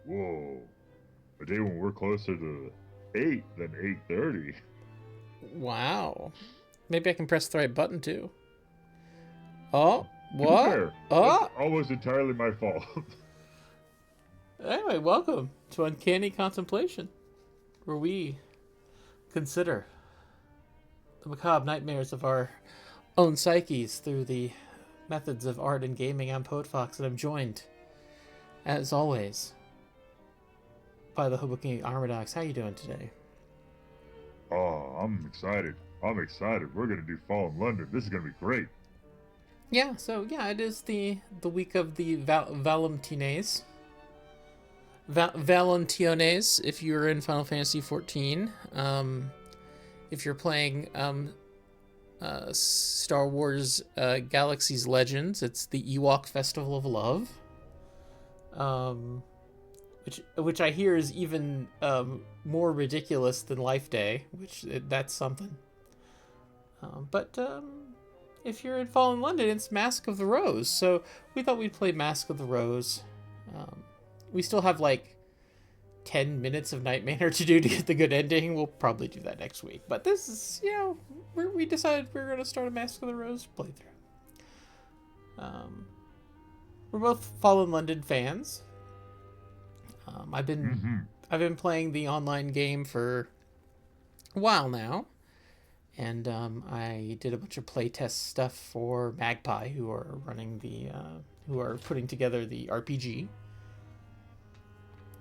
Whoa. A day when we're closer to 8 than 8:30. Wow. Maybe I can press the right button too. Oh, To be what? fair, that's Oh! almost entirely my fault. Anyway, welcome to Uncanny Contemplation, where we consider the macabre nightmares of our own psyches through the methods of art and gaming. I'm poetfox, and I'm joined, as always, by the Hoboken Armadox. How you doing today? Oh, I'm excited. I'm excited. We're going to do Fall in London. This is going to be great. Yeah, so yeah, it is the week of the Valentines. Valentiones, if you're in Final Fantasy 14. If you're playing Star Wars Galaxy's Legends, it's the Ewok Festival of Love. Um, which I hear is even more ridiculous than Life Day, that's something. But if you're in Fallen London, it's Mask of the Rose. So we thought we'd play Mask of the Rose. Um, we still have like 10 minutes of Night Manor to do to get the good ending. We'll probably do that next week. But this is, we decided we were going to start a Mask of the Rose playthrough. We're both Fallen London fans. I've been Mm-hmm. I've been playing the online game for a while now, and I did a bunch of playtest stuff for Magpie, who are who are putting together the RPG.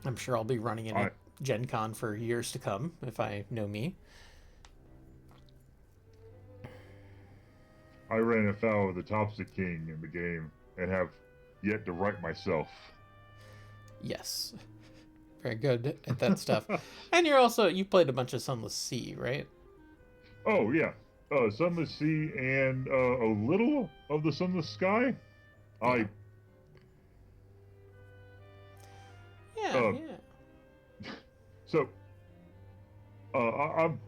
I'm sure I'll be running it I at Gen Con for years to come, if I know me. I ran afoul of the Topsy King in the game and have yet to right myself. Yes, very good at that stuff. And you played a bunch of Sunless Sea, right? Oh, yeah. Sunless Sea and a little of the Sunless Sky. Yeah, I yeah, uh, yeah. so I'm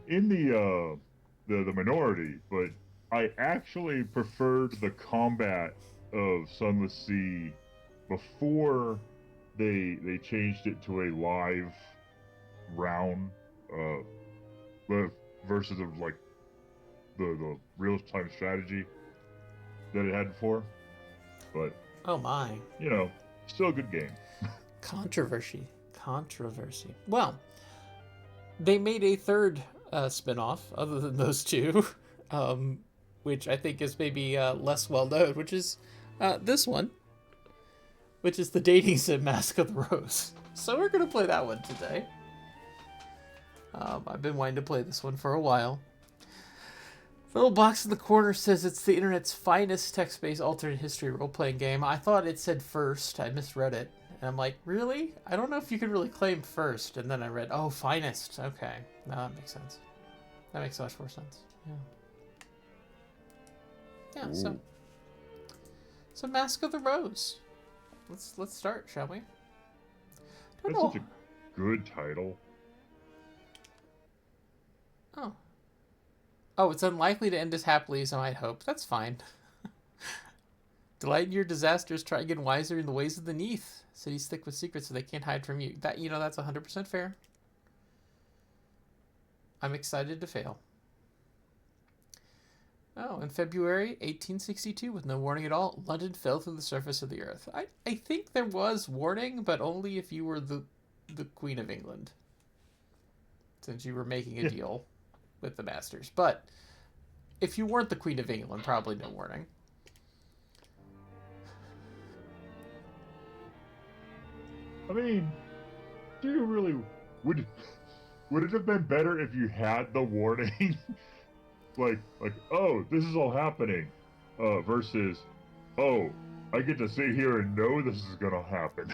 in the minority, but I actually preferred the combat of Sunless Sea before they changed it to a live round versus of like the real time strategy that it had before. But Oh my, still a good game. controversy. Well, they made a third spin-off other than those two, um, which I think is maybe less well known, which is this one, which is the dating sim Mask of the Rose. So we're gonna play that one today. I've been wanting to play this one for a while. The little box in the corner says it's the internet's finest text-based alternate history role-playing game. I thought it said first. I misread it. And I'm like, really? I don't know if you can really claim first. And then I read, oh, finest. Okay. No, that makes sense. That makes so much more sense. Yeah. Yeah, Ooh, so Mask of the Rose. Let's start, shall we? I don't that's such know. a good title. Oh. Oh, it's unlikely to end as happily as I might hope. That's fine. Delight in your disasters, try again wiser in the ways of the Neath. Cities thick with secrets so they can't hide from you. That's 100% fair. I'm excited to fail. Oh, in February 1862, with no warning at all, London fell through the surface of the earth. I think there was warning, but only if you were the Queen of England, since you were making a Yeah, deal with the Masters. But if you weren't the Queen of England, probably no warning. I mean, do you really would would it have been better if you had the warning? like oh, this is all happening, versus oh, I get to sit here and know this is gonna happen.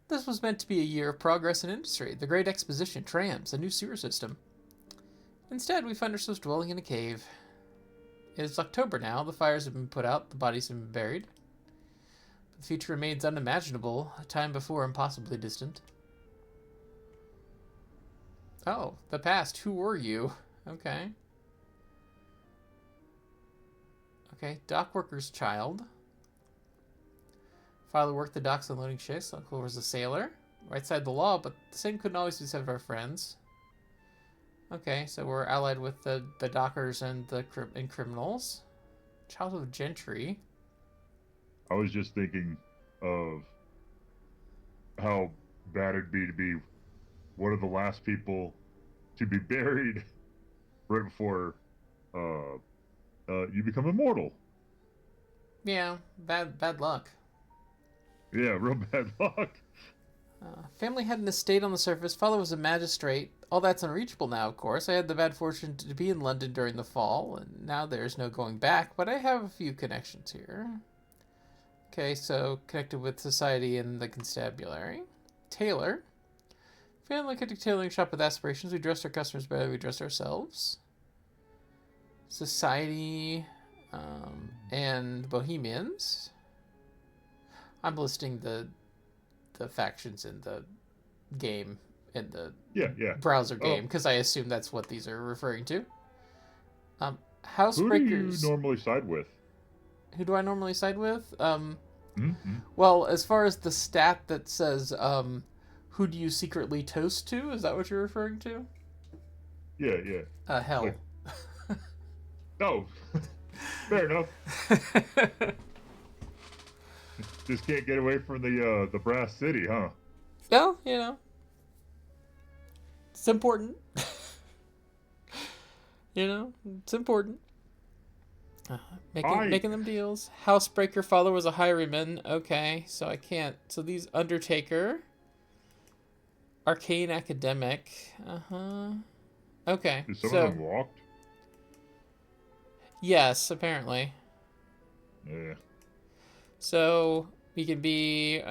This was meant to be a year of progress in industry, the Great Exposition, trams, a new sewer system. Instead, we find ourselves dwelling in a cave. It is October now, the fires have been put out, the bodies have been buried. But the future remains unimaginable, a time before impossibly distant. Oh, the past, who were you? Okay. Okay, dock worker's child. Father worked the docks and loading ships. Uncle was a sailor. Right side of the law, but the same couldn't always be said of our friends. Okay, so we're allied with the dockers and the criminals. Childhood gentry. I was just thinking of how bad it'd be to be one of the last people to be buried right before you become immortal. Yeah, bad luck. Yeah, real bad luck. Family had an estate on the surface. Father was a magistrate. All that's unreachable now, of course. I had the bad fortune to be in London during the fall, and now there's no going back, but I have a few connections here. Okay, so connected with society and the constabulary. Tailor. Family could do tailoring shop with aspirations. We dress our customers better than we dress ourselves. Society and Bohemians. I'm listing the factions in the game, in the browser game, because I assume that's what these are referring to. Housebreakers. Who do you normally side with? Who do I normally side with? Mm-hmm. Well, as far as the stat that says, who do you secretly toast to? Is that what you're referring to? Yeah. Hell. Like, no. Fair enough. Just can't get away from the brass city, huh? Well, you know, it's important. You know, it's important. Making them deals. Housebreaker. Father was a highwayman. Okay, so I can't. So these Undertaker. Arcane academic. Okay. Is some of them locked? Yes, apparently. Yeah. So we can be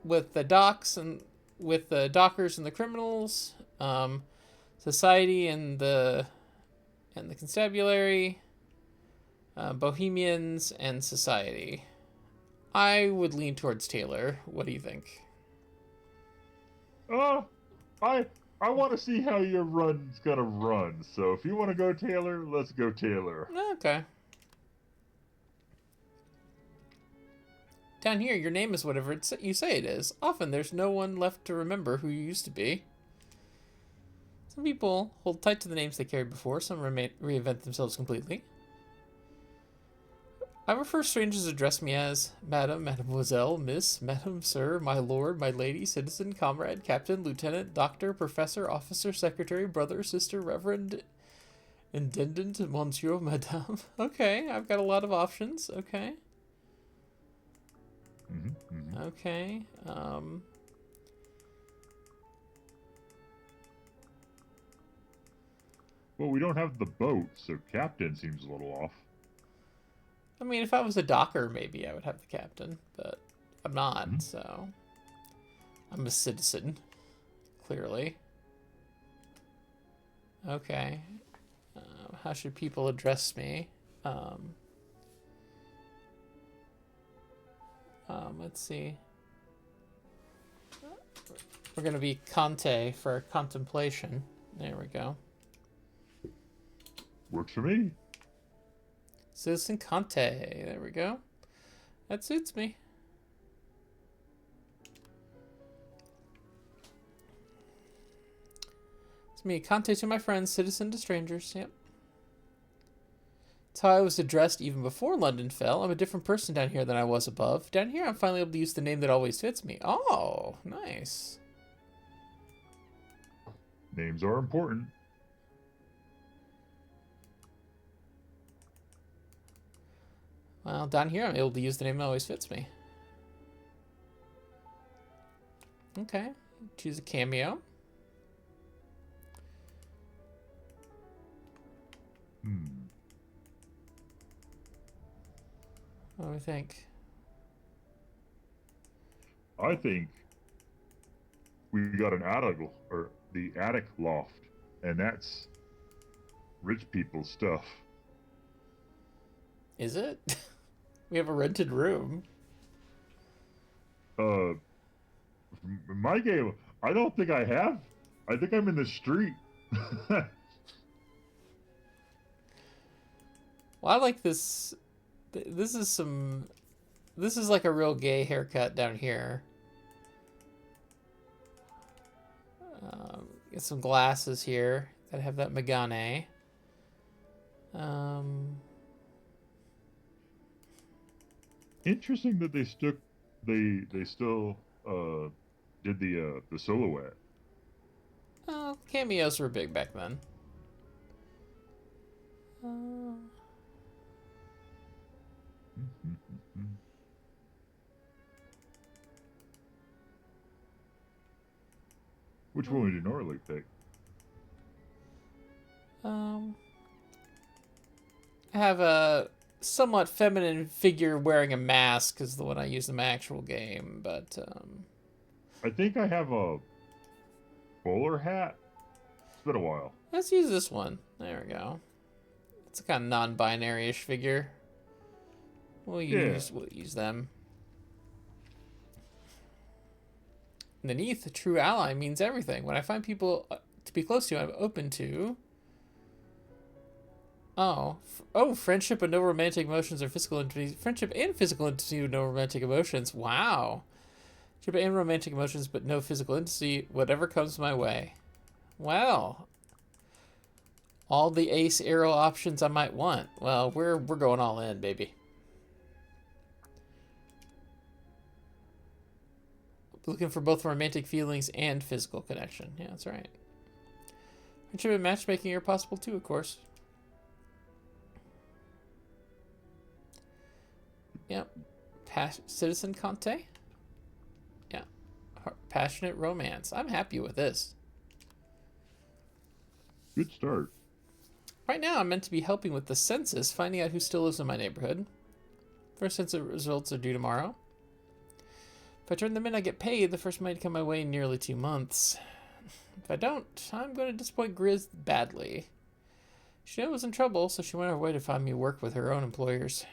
with the docks and with the dockers and the criminals, society and the constabulary, bohemians and society. I would lean towards Taylor. What do you think? I want to see how your run's gonna run. So if you want to go Taylor, let's go Taylor. Okay. Down here, your name is whatever you say it is. Often, there's no one left to remember who you used to be. Some people hold tight to the names they carried before. Some reinvent themselves completely. I prefer strangers address me as Madam, Mademoiselle, Miss, Madam, Sir, My Lord, My Lady, Citizen, Comrade, Captain, Lieutenant, Doctor, Professor, Officer, Secretary, Brother, Sister, Reverend, Intendant, Monsieur, Madame. Okay, I've got a lot of options. Okay. Mm-hmm. Okay. Well, we don't have the boat, so Captain seems a little off. I mean, if I was a docker, maybe I would have the captain, but I'm not, Mm-hmm. so I'm a citizen, clearly. Okay. How should people address me? Let's see. We're going to be Conte for contemplation. There we go. Works for me. Citizen Conte. There we go. That suits me. It's me, Conte to my friends, citizen to strangers. Yep. That's how I was addressed even before London fell. I'm a different person down here than I was above. Down here, I'm finally able to use the name that always fits me. Oh, nice. Names are important. Well, down here, I'm able to use the name that always fits me. Okay. Choose a cameo. What do we think? I think we got an attic, or the attic loft, and that's rich people's stuff. Is it? We have a rented room. In my game, I don't think I have. I think I'm in the street. Well, I like this. This is some this is like a real gay haircut down here. Get some glasses here that have that Megane. Interesting that they still did the silhouette. Oh, cameos were big back then. Which one would you normally pick? I have a somewhat feminine figure wearing a mask is the one I use in my actual game, but I think I have a bowler hat. It's been a while. let's use this one. There we go. It's a kind of non-binary-ish figure. We'll use them. Underneath, a true ally means everything. When I find people to be close to, I'm open to. Oh, friendship and no romantic emotions or physical intimacy. Friendship and physical intimacy with no romantic emotions. Wow. Friendship and romantic emotions, but no physical intimacy. Whatever comes my way. Well, all the ace arrow options I might want. Well, we're going all in, baby. Looking for both romantic feelings and physical connection. Yeah, that's right. Friendship and matchmaking are possible too, of course. Yep. Citizen Conte? Yeah. Passionate romance. I'm happy with this. Good start. Right now, I'm meant to be helping with the census, finding out who still lives in my neighborhood. First census results are due tomorrow. If I turn them in, I get paid. The first might come my way in nearly 2 months. If I don't, I'm going to disappoint Grizz badly. She knew I was in trouble, so she went out of her way to find me work with her own employers.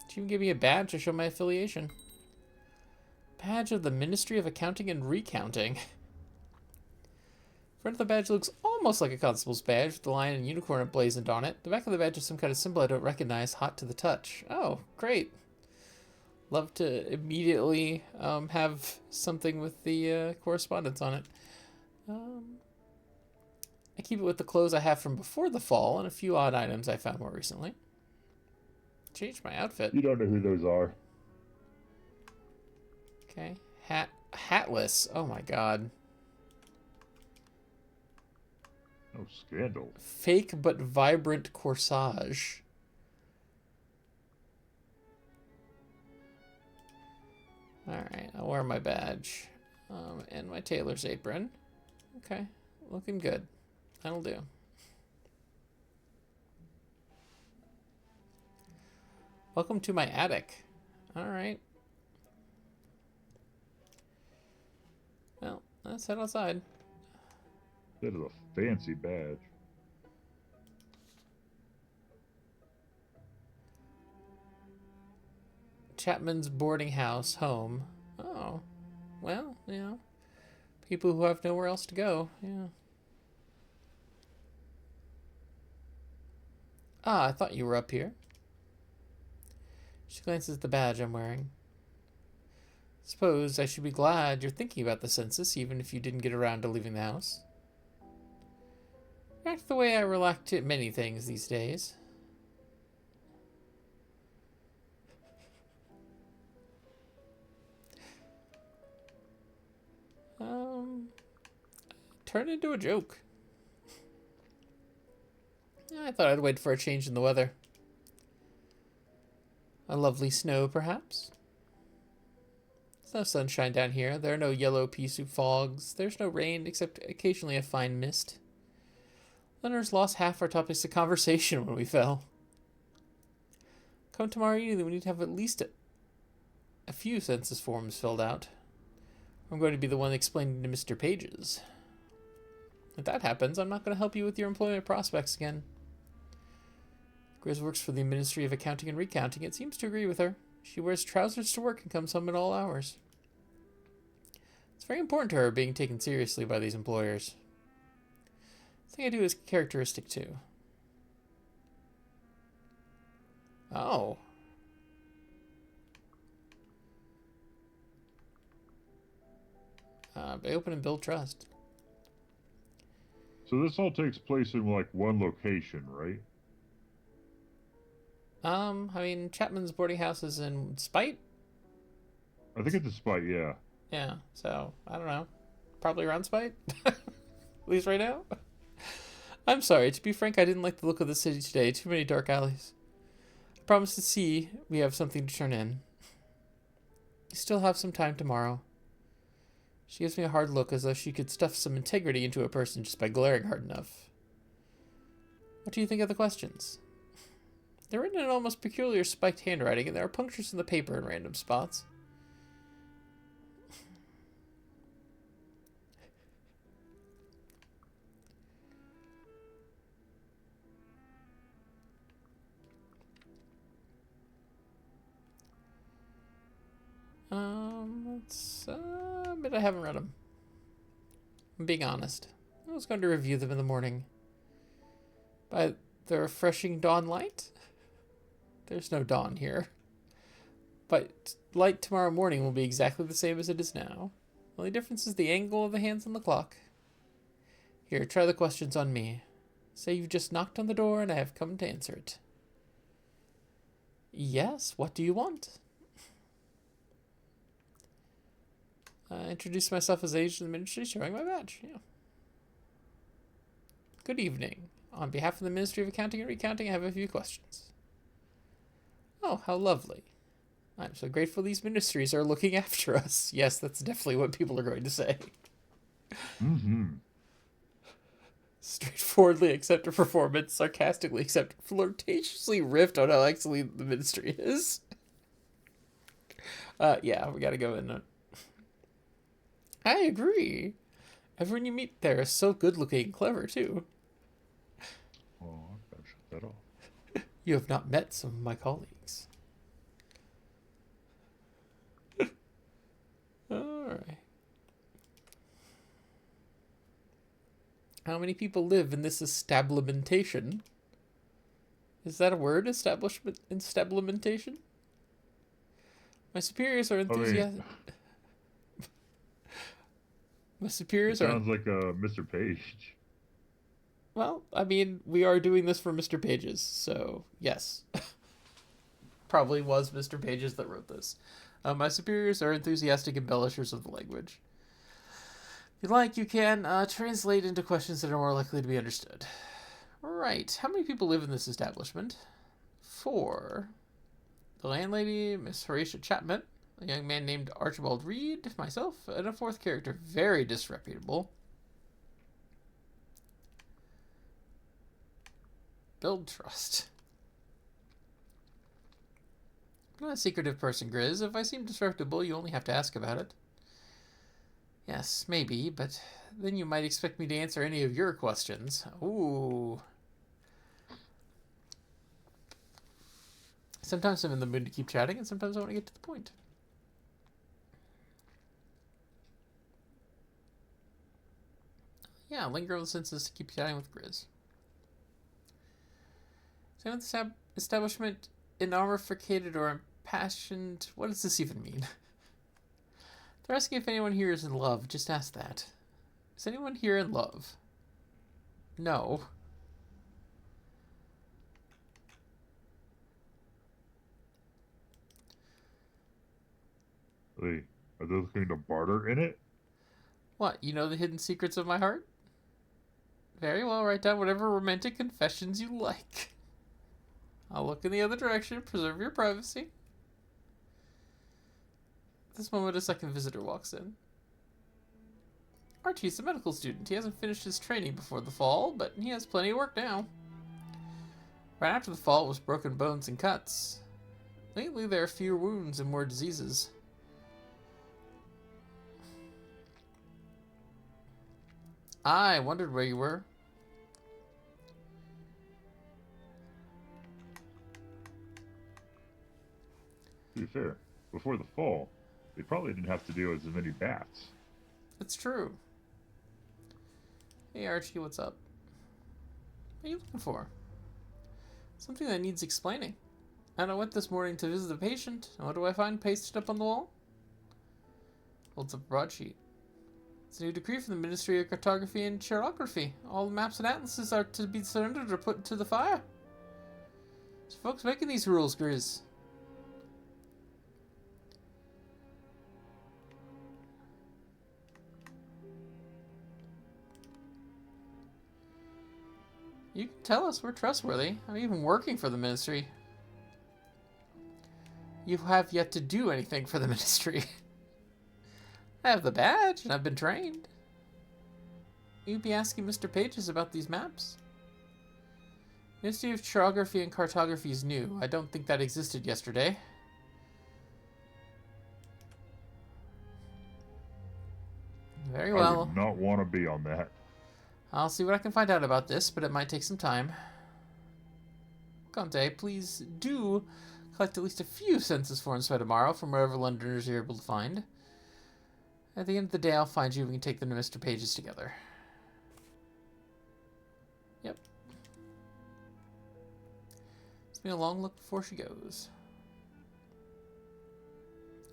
She even gave me a badge to show my affiliation. Badge of the Ministry of Accounting and Recounting. Front of the badge looks almost like a constable's badge with the lion and unicorn emblazoned on it. The back of the badge is some kind of symbol I don't recognize, hot to the touch. Oh, great. Love to immediately have something with the correspondence on it. I keep it with the clothes I have from before the fall and a few odd items I found more recently. Changed my outfit. You don't know who those are. Okay. Hatless. Oh my god. Oh, scandal. Fake but vibrant corsage. Alright, I'll wear my badge. And my tailor's apron. Okay, looking good. That'll do. Welcome to my attic. Alright. Well, let's head outside. That is a fancy badge. Chapman's boarding house, home. Oh. Well, you know. People who have nowhere else to go. Yeah. Ah, I thought you were up here. She glances at the badge I'm wearing. Suppose I should be glad you're thinking about the census, even if you didn't get around to leaving the house. That's the way I react to many things these days. Turn into a joke. I thought I'd wait for a change in the weather. A lovely snow, perhaps? There's no sunshine down here. There are no yellow pea soup fogs. There's no rain, except occasionally a fine mist. Leonard's lost half our topics of conversation when we fell. Come tomorrow evening, we need to have at least a few census forms filled out. I'm going to be the one explaining to Mr. Pages. If that happens, I'm not going to help you with your employment prospects again. Grizz works for the Ministry of Accounting and Recounting. It seems to agree with her. She wears trousers to work and comes home at all hours. It's very important to her being taken seriously by these employers. The thing I do is characteristic too. Oh. By open and build trust. So this all takes place in like one location, right? I mean, Chapman's boarding house is in Spite. I think it's a spot, yeah. Yeah, so I don't know. Probably around Spite. At least right now. I'm sorry. To be frank, I didn't like the look of the city today. Too many dark alleys. I promise to see we have something to turn in. You still have some time tomorrow. She gives me a hard look as though she could stuff some integrity into a person just by glaring hard enough. What do you think of the questions? They're written in an almost peculiar spiked handwriting, and there are punctures in the paper in random spots. But I haven't read them. I'm being honest. I was going to review them in the morning. By the refreshing dawn light? There's no dawn here. But light tomorrow morning will be exactly the same as it is now. The only difference is the angle of the hands on the clock. Here, try the questions on me. Say you've just knocked on the door and I have come to answer it. Yes, what do you want? I introduced myself as agent of the ministry, showing my badge. Yeah. Good evening. On behalf of the Ministry of Accounting and Recounting, I have a few questions. Oh, how lovely. I'm so grateful these ministries are looking after us. Yes, that's definitely what people are going to say. Mm-hmm. Straightforwardly accept a performance, sarcastically accept, flirtatiously riffed on how excellent the ministry is. Yeah, we gotta go in. I agree. Everyone you meet there is so good-looking and clever, too. Oh, I better shut that off. You have not met some of my colleagues. Alright. How many people live in this establishmentation? Is that a word? Establishmentation? My superiors are enthusiastic. My superiors it sounds like Mr. Page. Well, I mean, we are doing this for Mr. Pages, so yes. Probably was Mr. Pages that wrote this. My superiors are enthusiastic embellishers of the language. If you like, you can translate into questions that are more likely to be understood. Right. How many people live in this establishment? 4. The landlady, Miss Horatia Chapman, a young man named Archibald Reed, myself, and a 4th character, very disreputable. Build trust. I'm not a secretive person, Grizz. If I seem disreputable, you only have to ask about it. Yes, maybe, but then you might expect me to answer any of your questions. Ooh. Sometimes I'm in the mood to keep chatting, and sometimes I want to get to the point. Yeah, linger of the senses to keep chatting with Grizz. So this establishment inarmorificated or impassioned. What does this even mean? They're asking if anyone here is in love. Just ask that. Is anyone here in love? No. Are they looking to barter in it? What, you know the hidden secrets of my heart? Very well, write down whatever romantic confessions you like. I'll look in the other direction, preserve your privacy. At this moment, a second visitor walks in. Archie's a medical student. He hasn't finished his training before the fall, but he has plenty of work now. Right after the fall, it was broken bones and cuts. Lately, there are fewer wounds and more diseases. I wondered where you were. To be fair, before the fall, they probably didn't have to deal with as many bats. It's true. Hey Archie, what's up? What are you looking for? Something that needs explaining. And I went this morning to visit a patient, and what do I find pasted up on the wall? Holds up a broadsheet. It's a new decree from the Ministry of Cartography and Chirography. All the maps and atlases are to be surrendered or put into the fire. So folks making these rules, Grizz. You can tell us we're trustworthy. I'm even working for the Ministry. You have yet to do anything for the Ministry. I have the badge, and I've been trained. You'd be asking Mr. Pages about these maps. Ministry of Chirography and Cartography is new. I don't think that existed yesterday. Very well. I would not want to be on that. I'll see what I can find out about this, but it might take some time. Conte, please do collect at least a few census forms by tomorrow from wherever Londoners are able to find. At the end of the day, I'll find you and we can take them to Mr. Pages together. Yep. It's been a long look before she goes.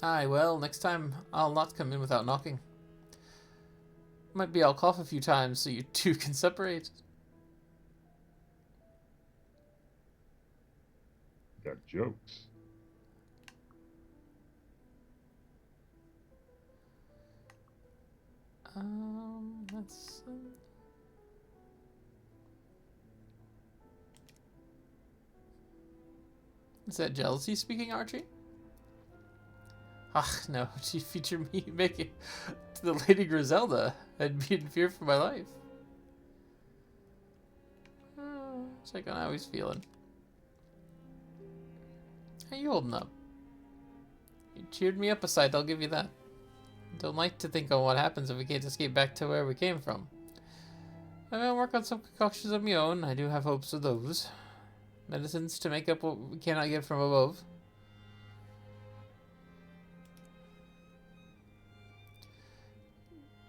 Aye, well, next time I'll not come in without knocking. Might be I'll cough a few times so you two can separate. Got jokes. Let's... Is that jealousy speaking, Archie? Ach, no. She featured me making to the Lady Griselda. I'd be in fear for my life. It's like how he's feeling. How you holding up? You cheered me up a sight, I'll give you that. Don't like to think on what happens if we can't escape back to where we came from. I'm gonna work on some concoctions of my own. I do have hopes of those. Medicines to make up what we cannot get from above.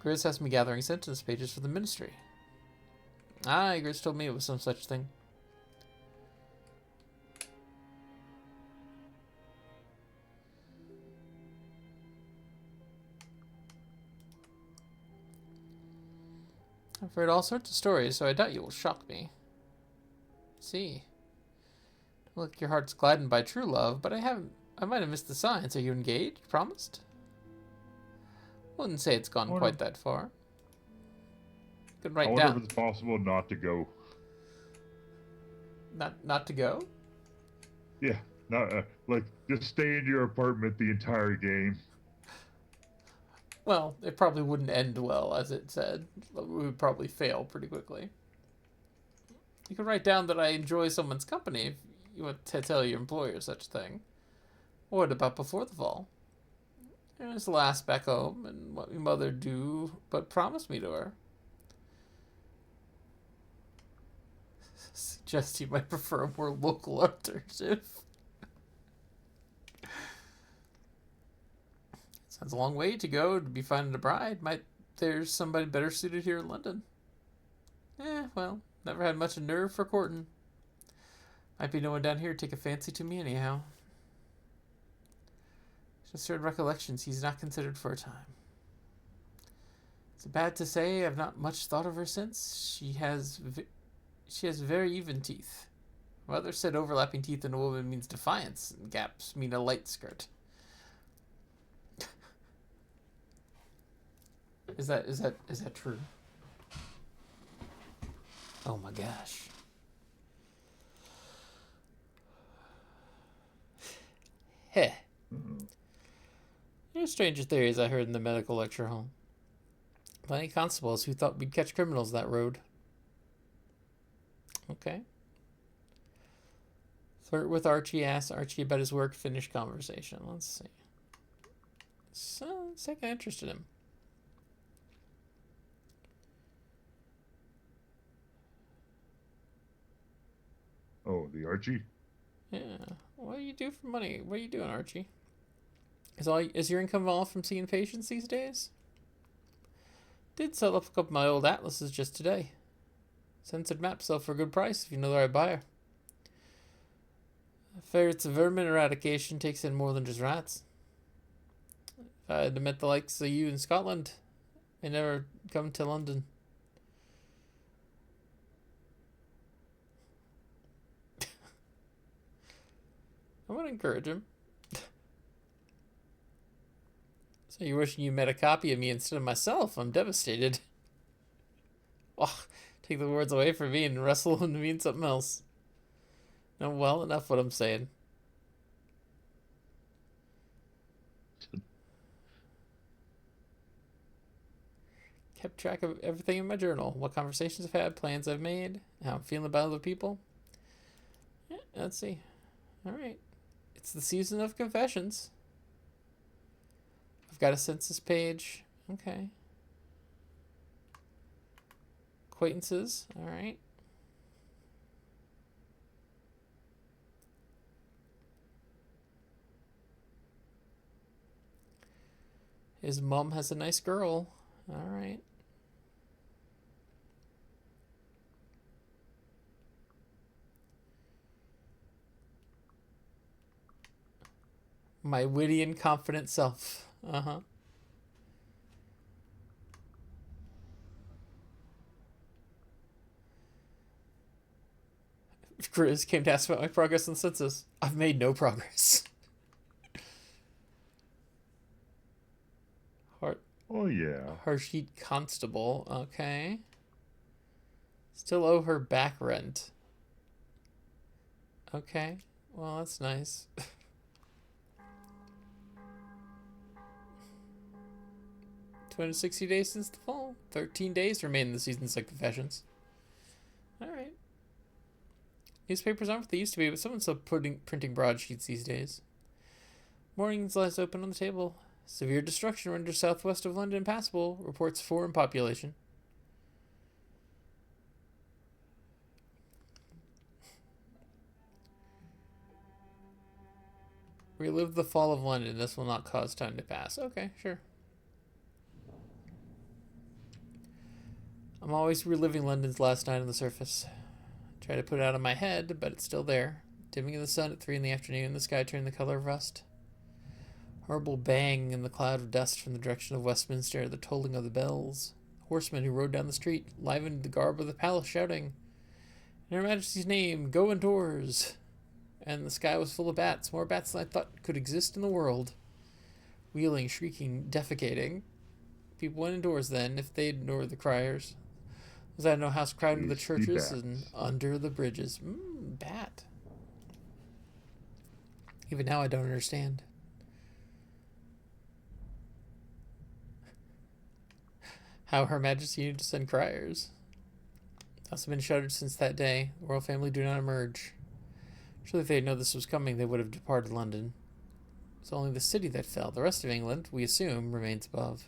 Grizz has me gathering sentence pages for the Ministry. Ah, Grizz told me it was some such thing. I've heard all sorts of stories, so I doubt you will shock me. See. Look, your heart's gladdened by true love, but I might have missed the signs. Are you engaged? Promised? Wouldn't say it's gone quite that far. Could write I wonder down. if it's possible not to go. Not to go? Yeah, not like just stay in your apartment the entire game. Well, it probably wouldn't end well, as it said. We would probably fail pretty quickly. You could write down that I enjoy someone's company if you want to tell your employer such a thing. What about before the fall? And just last back home, and what my mother do but promise me to her. Suggest you might prefer a more local alternative. Sounds a long way to go to be finding a bride. Might there's somebody better suited here in London. Well, never had much of nerve for courting. Might be no one down here to take a fancy to me anyhow. Just heard recollections he's not considered for a time. It's bad to say I've not much thought of her since. She has very even teeth. Mother said overlapping teeth in a woman means defiance, and gaps mean a light skirt. Is that true? Oh my gosh. Heh. Here's stranger theories I heard in the medical lecture hall. Plenty of constables who thought we'd catch criminals that road. Okay. Flirt with Archie, ask Archie about his work, finish conversation. Let's see. So, it's like I interested in him. Oh, the Archie? Yeah. What do you do for money? What are you doing, Archie? Is your income all from seeing patients these days? Did sell up a couple of my old atlases just today. Censored maps sell for a good price if you know the right buyer. Ferrets of vermin eradication takes in more than just rats. If I had met the likes of you in Scotland, may never come to London. I'm gonna encourage him. So you're wishing you met a copy of me instead of myself? I'm devastated. Oh, take the words away from me and wrestle them to mean something else. No, well, enough what I'm saying. Kept track of everything in my journal. What conversations I've had, plans I've made, how I'm feeling about other people. Yeah, let's see. Alright. It's the season of confessions. I've got a census page. Okay. Acquaintances. Alright. His mom has a nice girl. Alright. My witty and confident self. Uh-huh. Grizz came to ask about my progress in the census. I've made no progress. Oh, yeah. Harshit Constable. Okay. Still owe her back rent. Okay. Well, that's nice. 260 days since the fall. 13 days remain in the seasons of confessions. Alright. Newspapers aren't what they used to be, but someone's still printing broadsheets these days. Mornings lies open on the table. Severe destruction renders southwest of London impassable, reports foreign population. Relive the fall of London. This will not cause time to pass. Okay, sure. I'm always reliving London's last night on the surface. Try to put it out of my head, but it's still there. Dimming of the sun at 3 in the afternoon, the sky turned the color of rust. Horrible bang in the cloud of dust from the direction of Westminster, the tolling of the bells. Horsemen who rode down the street, livened the garb of the palace, shouting, "In Her Majesty's name, go indoors!" And the sky was full of bats, more bats than I thought could exist in the world. Wheeling, shrieking, defecating. People went indoors then, if they ignored the criers. Was that no house crowded into the churches and under the bridges? Bat. Even now I don't understand. How Her Majesty needed to send criers. The house had been shuttered since that day. The royal family do not emerge. Surely if they had known this was coming, they would have departed London. It's only the city that fell. The rest of England, we assume, remains above.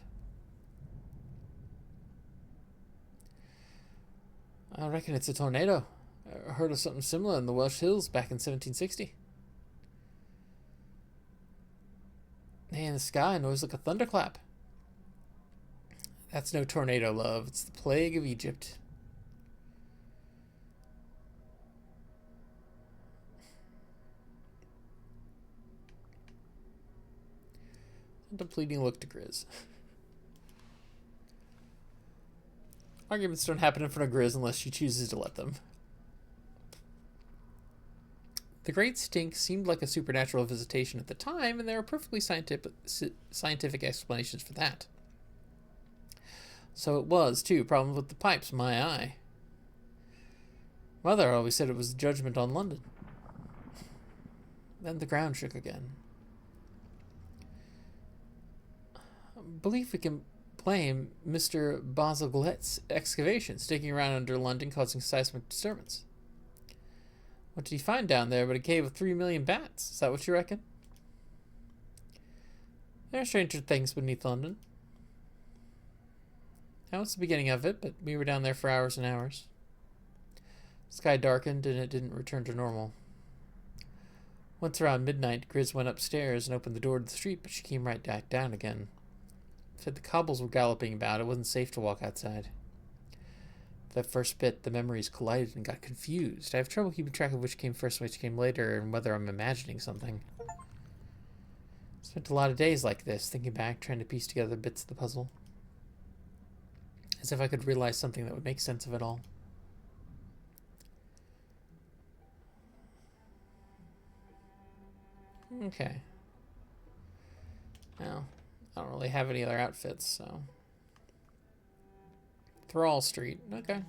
I reckon it's a tornado. I heard of something similar in the Welsh Hills back in 1760. Hey, in the sky, noise like a thunderclap. That's no tornado, love. It's the plague of Egypt. And a pleading look to Grizz. Arguments don't happen in front of Grizz unless she chooses to let them. The Great Stink seemed like a supernatural visitation at the time, and there are perfectly scientific explanations for that. So it was, too. Problems with the pipes, my eye. Mother always said it was a judgment on London. Then the ground shook again. I believe we can blame Mr. Bazalgette's excavation sticking around under London causing seismic disturbance. What did he find down there but a cave of 3 million bats? Is that what you reckon? There are stranger things beneath London. That was the beginning of it, but we were down there for hours and hours. The sky darkened and it didn't return to normal. Once around midnight, Grizz went upstairs and opened the door to the street, but she came right back down again. Said the cobbles were galloping about. It wasn't safe to walk outside. That first bit, the memories collided and got confused. I have trouble keeping track of which came first and which came later, and whether I'm imagining something. Spent a lot of days like this, thinking back, trying to piece together bits of the puzzle. As if I could realize something that would make sense of it all. Okay. Now, I don't really have any other outfits, so... Thrall Street. Okay.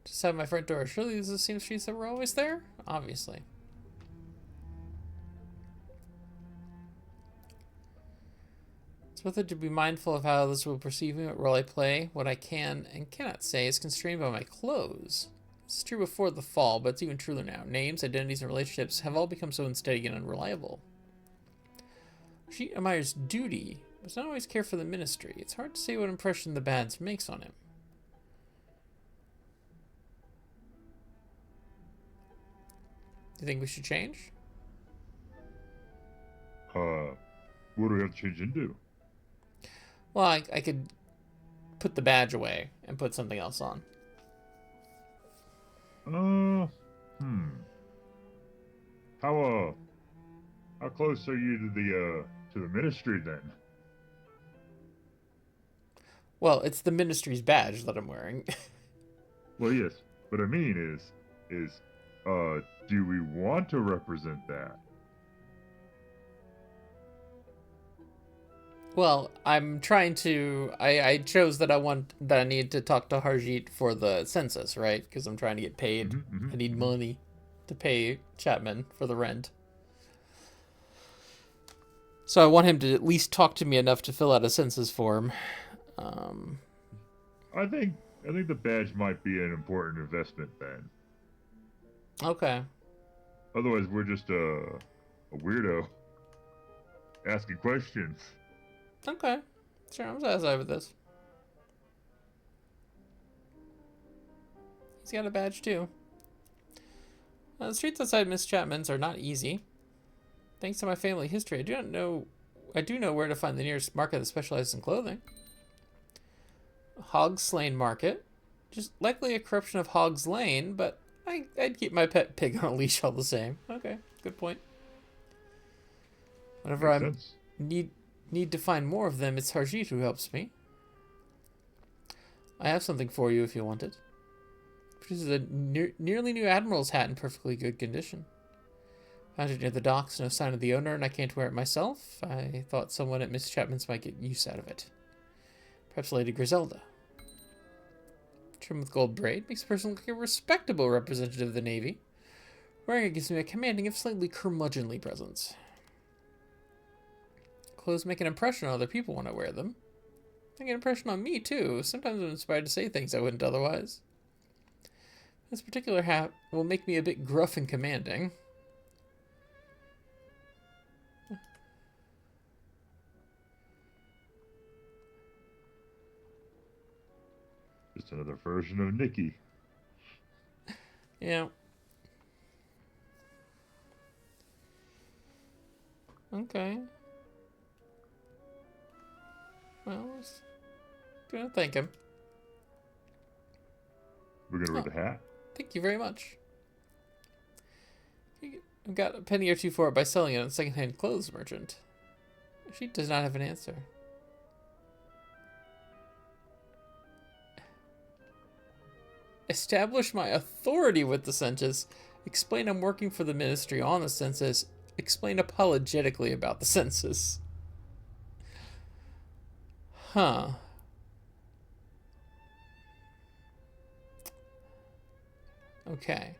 Just have my front door. Surely these are the same streets that were always there? Obviously. It's worth it to be mindful of how others will perceive me, what role I play. What I can and cannot say is constrained by my clothes. It's true before the fall, but it's even truer now. Names, identities, and relationships have all become so unsteady and unreliable. She admires duty, but does not always care for the ministry. It's hard to say what impression the badge makes on him. Do you think we should change? What do we have to change into? Well, I could put the badge away and put something else on. How close are you to the ministry then? Well, it's the ministry's badge that I'm wearing. Well, yes. What I mean is, do we want to represent that? Well, I'm trying to. I chose that I need to talk to Harjeet for the census, right? Because I'm trying to get paid. I need money to pay Chapman for the rent. So I want him to at least talk to me enough to fill out a census form. I think the badge might be an important investment then. Okay. Otherwise, we're just a weirdo asking questions. Okay. Sure, I'm satisfied with this. He's got a badge too. The streets outside Miss Chapman's are not easy. Thanks to my family history, I do know where to find the nearest market that specializes in clothing. Hog's Lane Market. Just likely a corruption of Hog's Lane, but I'd keep my pet pig on a leash all the same. Okay, good point. Whenever I need to find more of them, it's Harjeet who helps me. I have something for you if you want it. Produces a nearly new admiral's hat in perfectly good condition. Found it near the docks, no sign of the owner, and I can't wear it myself. I thought someone at Miss Chapman's might get use out of it. Perhaps Lady Griselda. Trimmed with gold braid, makes a person look like a respectable representative of the Navy. Wearing it gives me a commanding, if slightly curmudgeonly presence. Clothes make an impression on other people when I wear them. They make an impression on me, too. Sometimes I'm inspired to say things I wouldn't otherwise. This particular hat will make me a bit gruff and commanding. Just another version of Nikki. Yeah. Okay. Well, let's gonna thank him. We're gonna wear the hat? Thank you very much. I've got a penny or two for it by selling it on a second-hand clothes merchant. She does not have an answer. Establish my authority with the census. Explain I'm working for the ministry on the census. Explain apologetically about the census. Huh. Okay.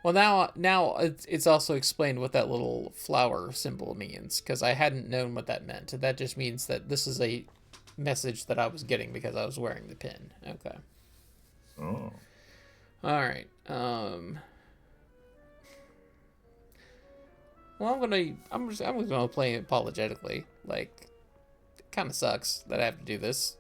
Well, now it's also explained what that little flower symbol means, because I hadn't known what that meant. That just means that this is a message that I was getting because I was wearing the pin. Okay. Oh. All right. Well, I'm gonna play apologetically. Like, it kind of sucks that I have to do this,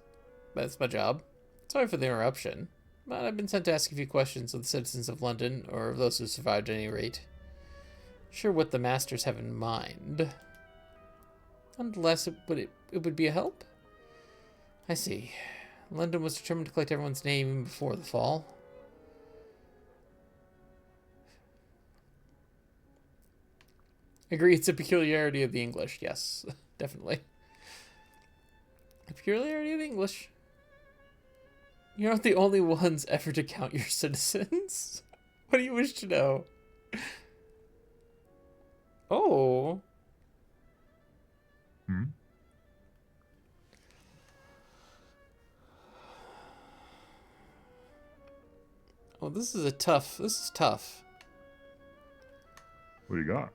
but it's my job. Sorry for the interruption, but I've been sent to ask a few questions of the citizens of London, or of those who survived at any rate. Sure, what the masters have in mind. Nonetheless, it would be a help. I see. London was determined to collect everyone's name even before the fall. Agree, it's a peculiarity of the English. Yes, definitely. I purely already in English. You're not the only ones ever to count your citizens. What do you wish to know? Oh. Hmm? Oh, this is tough. What do you got?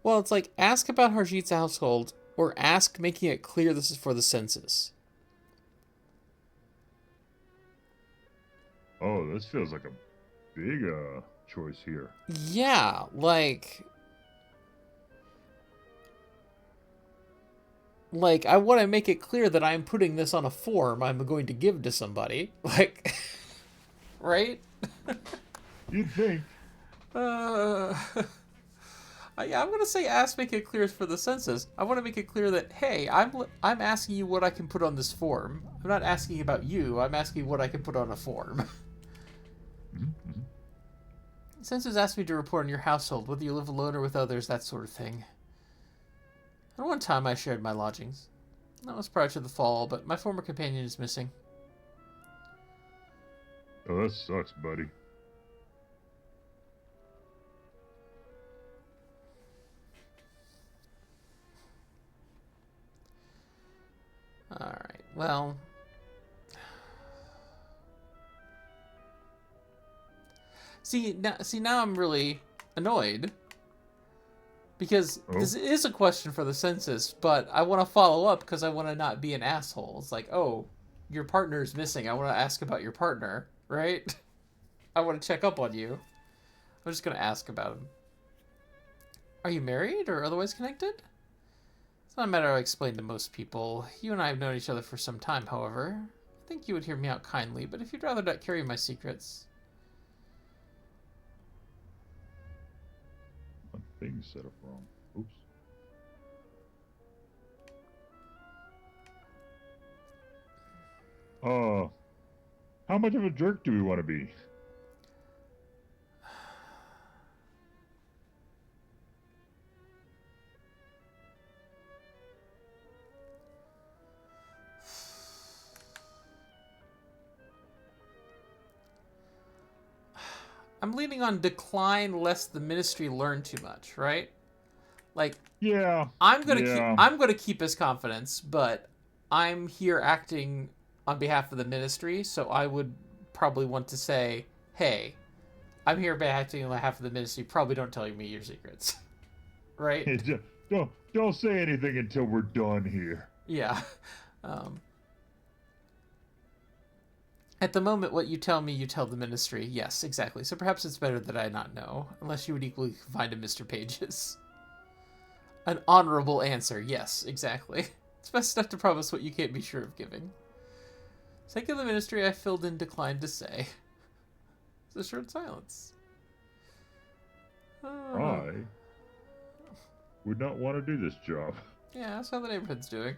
Well, it's like, ask about Harjit's household, or ask making it clear this is for the census. Oh, this feels like a big choice here. Yeah, like I want to make it clear that I'm putting this on a form I'm going to give to somebody. Like, right? You'd think. Uh, yeah, I'm gonna say ask, make it clear for the census. I want to make it clear that hey, I'm asking you what I can put on this form. I'm not asking about you. I'm asking what I can put on a form. Mm-hmm. Census asked me to report on your household, whether you live alone or with others, that sort of thing. At one time, I shared my lodgings. That was prior to the fall, but my former companion is missing. Oh, that sucks, buddy. Alright, well... See, now I'm really annoyed. Because this is a question for the census, but I want to follow up because I want to not be an asshole. It's like, oh, your partner's missing. I want to ask about your partner, right? I want to check up on you. I'm just going to ask about him. Are you married or otherwise connected? It's not a matter I explain to most people. You and I have known each other for some time, however. I think you would hear me out kindly, but if you'd rather not carry my secrets... One thing set up wrong. Oops. How much of a jerk do we want to be? I'm leaning on decline lest the ministry learn too much, right? Like, Yeah. I'm gonna keep his confidence, but I'm here acting on behalf of the ministry, so I would probably want to say, hey, I'm here acting on behalf of the ministry, probably don't tell me your secrets. Right? Don't say anything until we're done here. Yeah. At the moment, what you tell me, you tell the ministry. Yes, exactly. So perhaps it's better that I not know, unless you would equally find a Mr. Pages. An honorable answer. Yes, exactly. It's best enough to promise what you can't be sure of giving. Sake of the ministry, I filled in declined to say. It's a short silence. I would not want to do this job. Yeah, that's how the neighborhood's doing.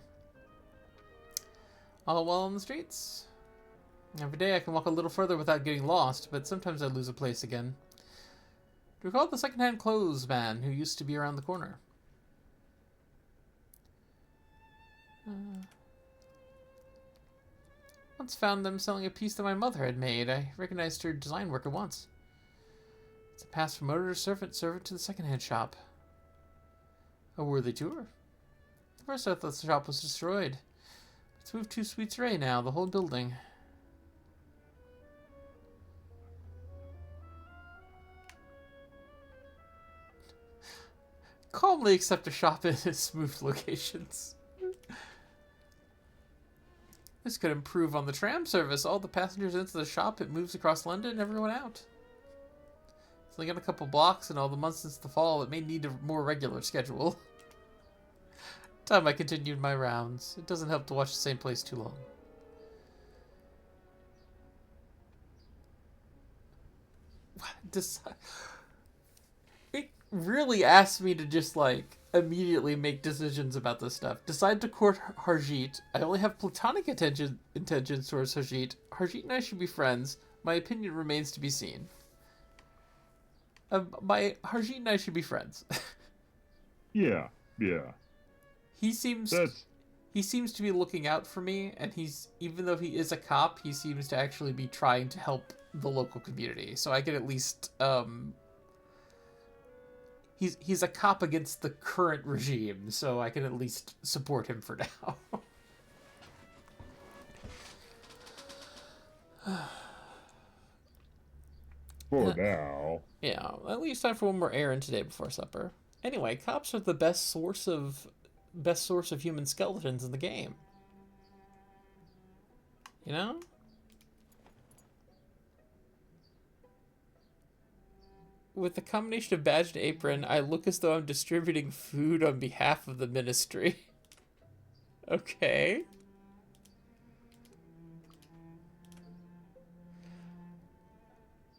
All well on the streets? Every day I can walk a little further without getting lost, but sometimes I lose a place again. Do you recall the second-hand clothes man who used to be around the corner? Once found them selling a piece that my mother had made. I recognized her design work at once. It's a pass from owner to servant to the second-hand shop. A worthy tour. At first I thought the shop was destroyed. It's moved to Sweets Ray now, the whole building. Calmly accept a shop in its moved locations. This could improve on the tram service. All the passengers into the shop, it moves across London, everyone out. It's only got a couple blocks, and all the months since the fall, it may need a more regular schedule. Time I continued my rounds. It doesn't help to watch the same place too long. It really asked me to just, like, immediately make decisions about this stuff. Decide to court Harjit. I only have platonic intentions towards Harjit. Harjit and I should be friends. My opinion remains to be seen. Harjit and I should be friends. Yeah. He seems he seems to be looking out for me, and he's, even though he is a cop, he seems to actually be trying to help the local community. So I can at least, he's a cop against the current regime, so I can at least support him for now. For now. Yeah, at least time for one more errand today before supper. Anyway, cops are the best source of human skeletons in the game. You know? With the combination of badge and apron, I look as though I'm distributing food on behalf of the ministry. Okay.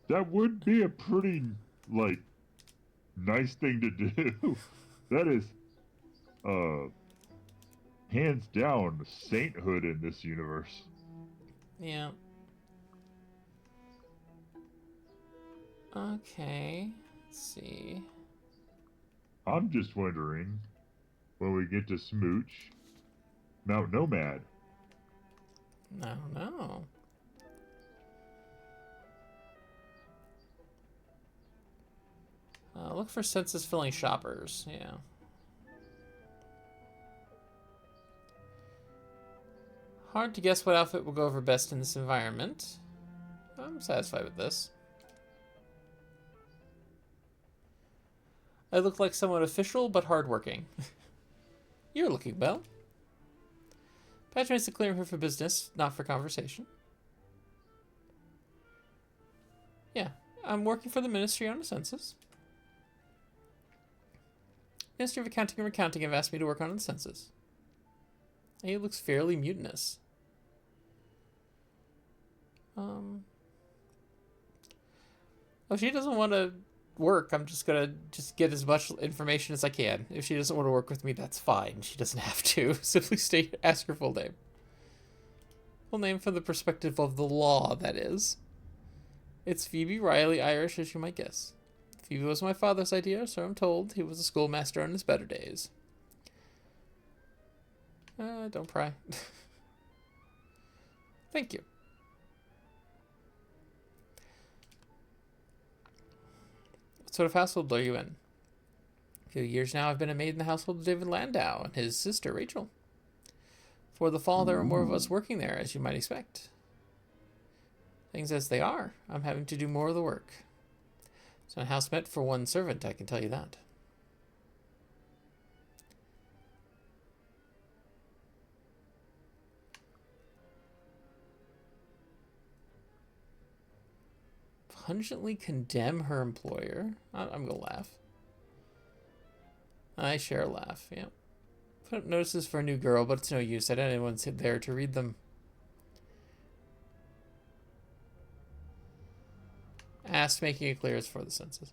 That would be a pretty, like, nice thing to do. That is, hands down, sainthood in this universe. Yeah. Okay. Let's see. I'm just wondering, when we get to Smooch, Mount Nomad. I don't know. Look for census filling shoppers. Yeah. Hard to guess what outfit will go over best in this environment. I'm satisfied with this. I look like someone official but hardworking. You're looking well. Patch makes it clear I'm here for business, not for conversation. Yeah, I'm working for the Ministry on a census. Ministry of Accounting and Recounting have asked me to work on the census. He looks fairly mutinous. If she doesn't want to work, I'm just gonna get as much information as I can. If she doesn't want to work with me, that's fine. She doesn't have to. Simply ask her full name. Full name from the perspective of the law, that is. It's Phoebe Riley, Irish, as you might guess. Phoebe was my father's idea, so I'm told. He was a schoolmaster on his better days. Don't pry. Thank you. What sort of household are you in? A few years now, I've been a maid in the household of David Landau and his sister, Rachel. For the fall, there are more of us working there, as you might expect. Things as they are, I'm having to do more of the work. It's not a house meant for one servant, I can tell you that. Pungently condemn her employer. I'm gonna laugh. I share a laugh, yeah. Put up notices for a new girl, but it's no use. I don't anyone's there to read them. Asked, making it clear it's for the census.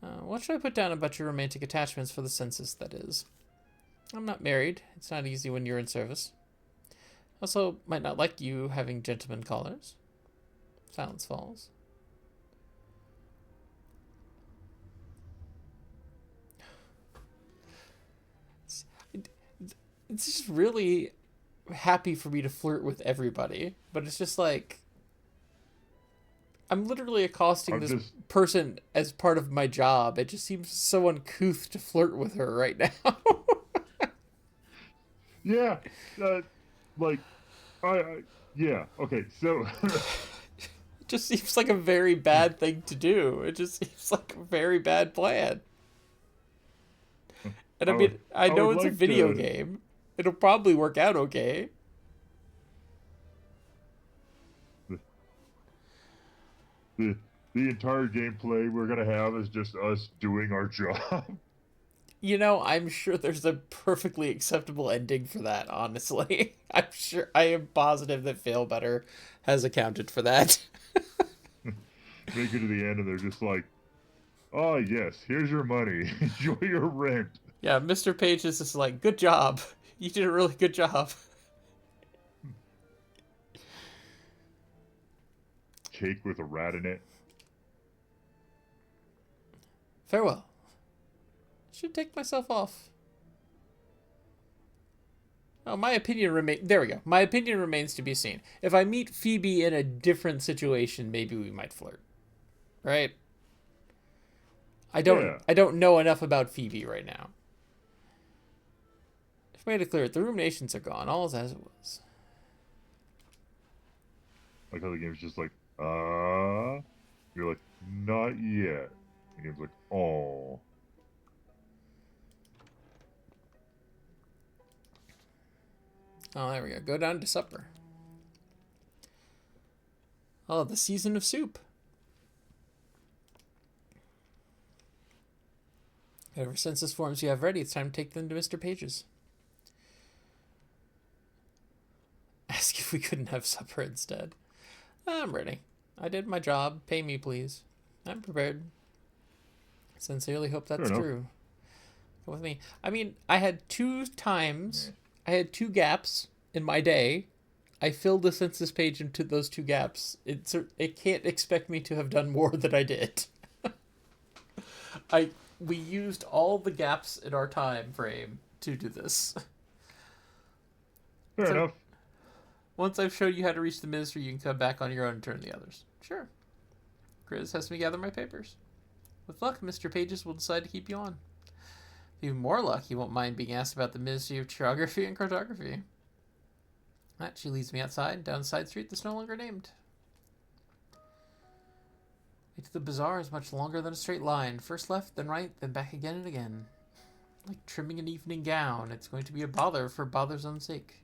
What should I put down about your romantic attachments for the census, that is? I'm not married. It's not easy when you're in service. Also, might not like you having gentleman callers. Silence falls. It's just really happy for me to flirt with everybody, but it's just like I'm literally accosting this person as part of my job. It just seems so uncouth to flirt with her right now. Yeah, yeah, okay, so... It just seems like a very bad thing to do. It just seems like a very bad plan. And I know it's a video game. It'll probably work out okay. The entire gameplay we're gonna have is just us doing our job. You know, I'm sure there's a perfectly acceptable ending for that, honestly. I am positive that Failbetter has accounted for that. Make it to the end and they're just like, oh yes, here's your money. Enjoy your rent. Yeah, Mr. Page is just like, good job. You did a really good job. Cake with a rat in it. Farewell. Should take myself off. Oh, my opinion remains. There we go. My opinion remains to be seen. If I meet Phoebe in a different situation, maybe we might flirt. Right? I don't. Yeah. I don't know enough about Phoebe right now. If I made it clear, the ruminations are gone. All is as it was. Like how the game's just like, you're like, not yet. The game's like, oh. Oh, there we go. Go down to supper. Oh, the season of soup. Whatever census forms you have ready, it's time to take them to Mr. Page's. Ask if we couldn't have supper instead. I'm ready. I did my job. Pay me, please. I'm prepared. Sincerely hope that's true. Come with me. I mean, I had 2 times. I had 2 gaps in my day. I filled the census page into those 2 gaps. It can't expect me to have done more than I did. We used all the gaps in our time frame to do this. Fair enough. Once I've showed you how to reach the ministry, you can come back on your own and turn the others. Sure. Grizz has me gather my papers. With luck, Mr. Pages will decide to keep you on. With even more luck, he won't mind being asked about the Ministry of Geography and Cartography. That she leads me outside, down a side street that's no longer named. The way to the bazaar is much longer than a straight line. First left, then right, then back again and again. Like trimming an evening gown, it's going to be a bother for bother's own sake.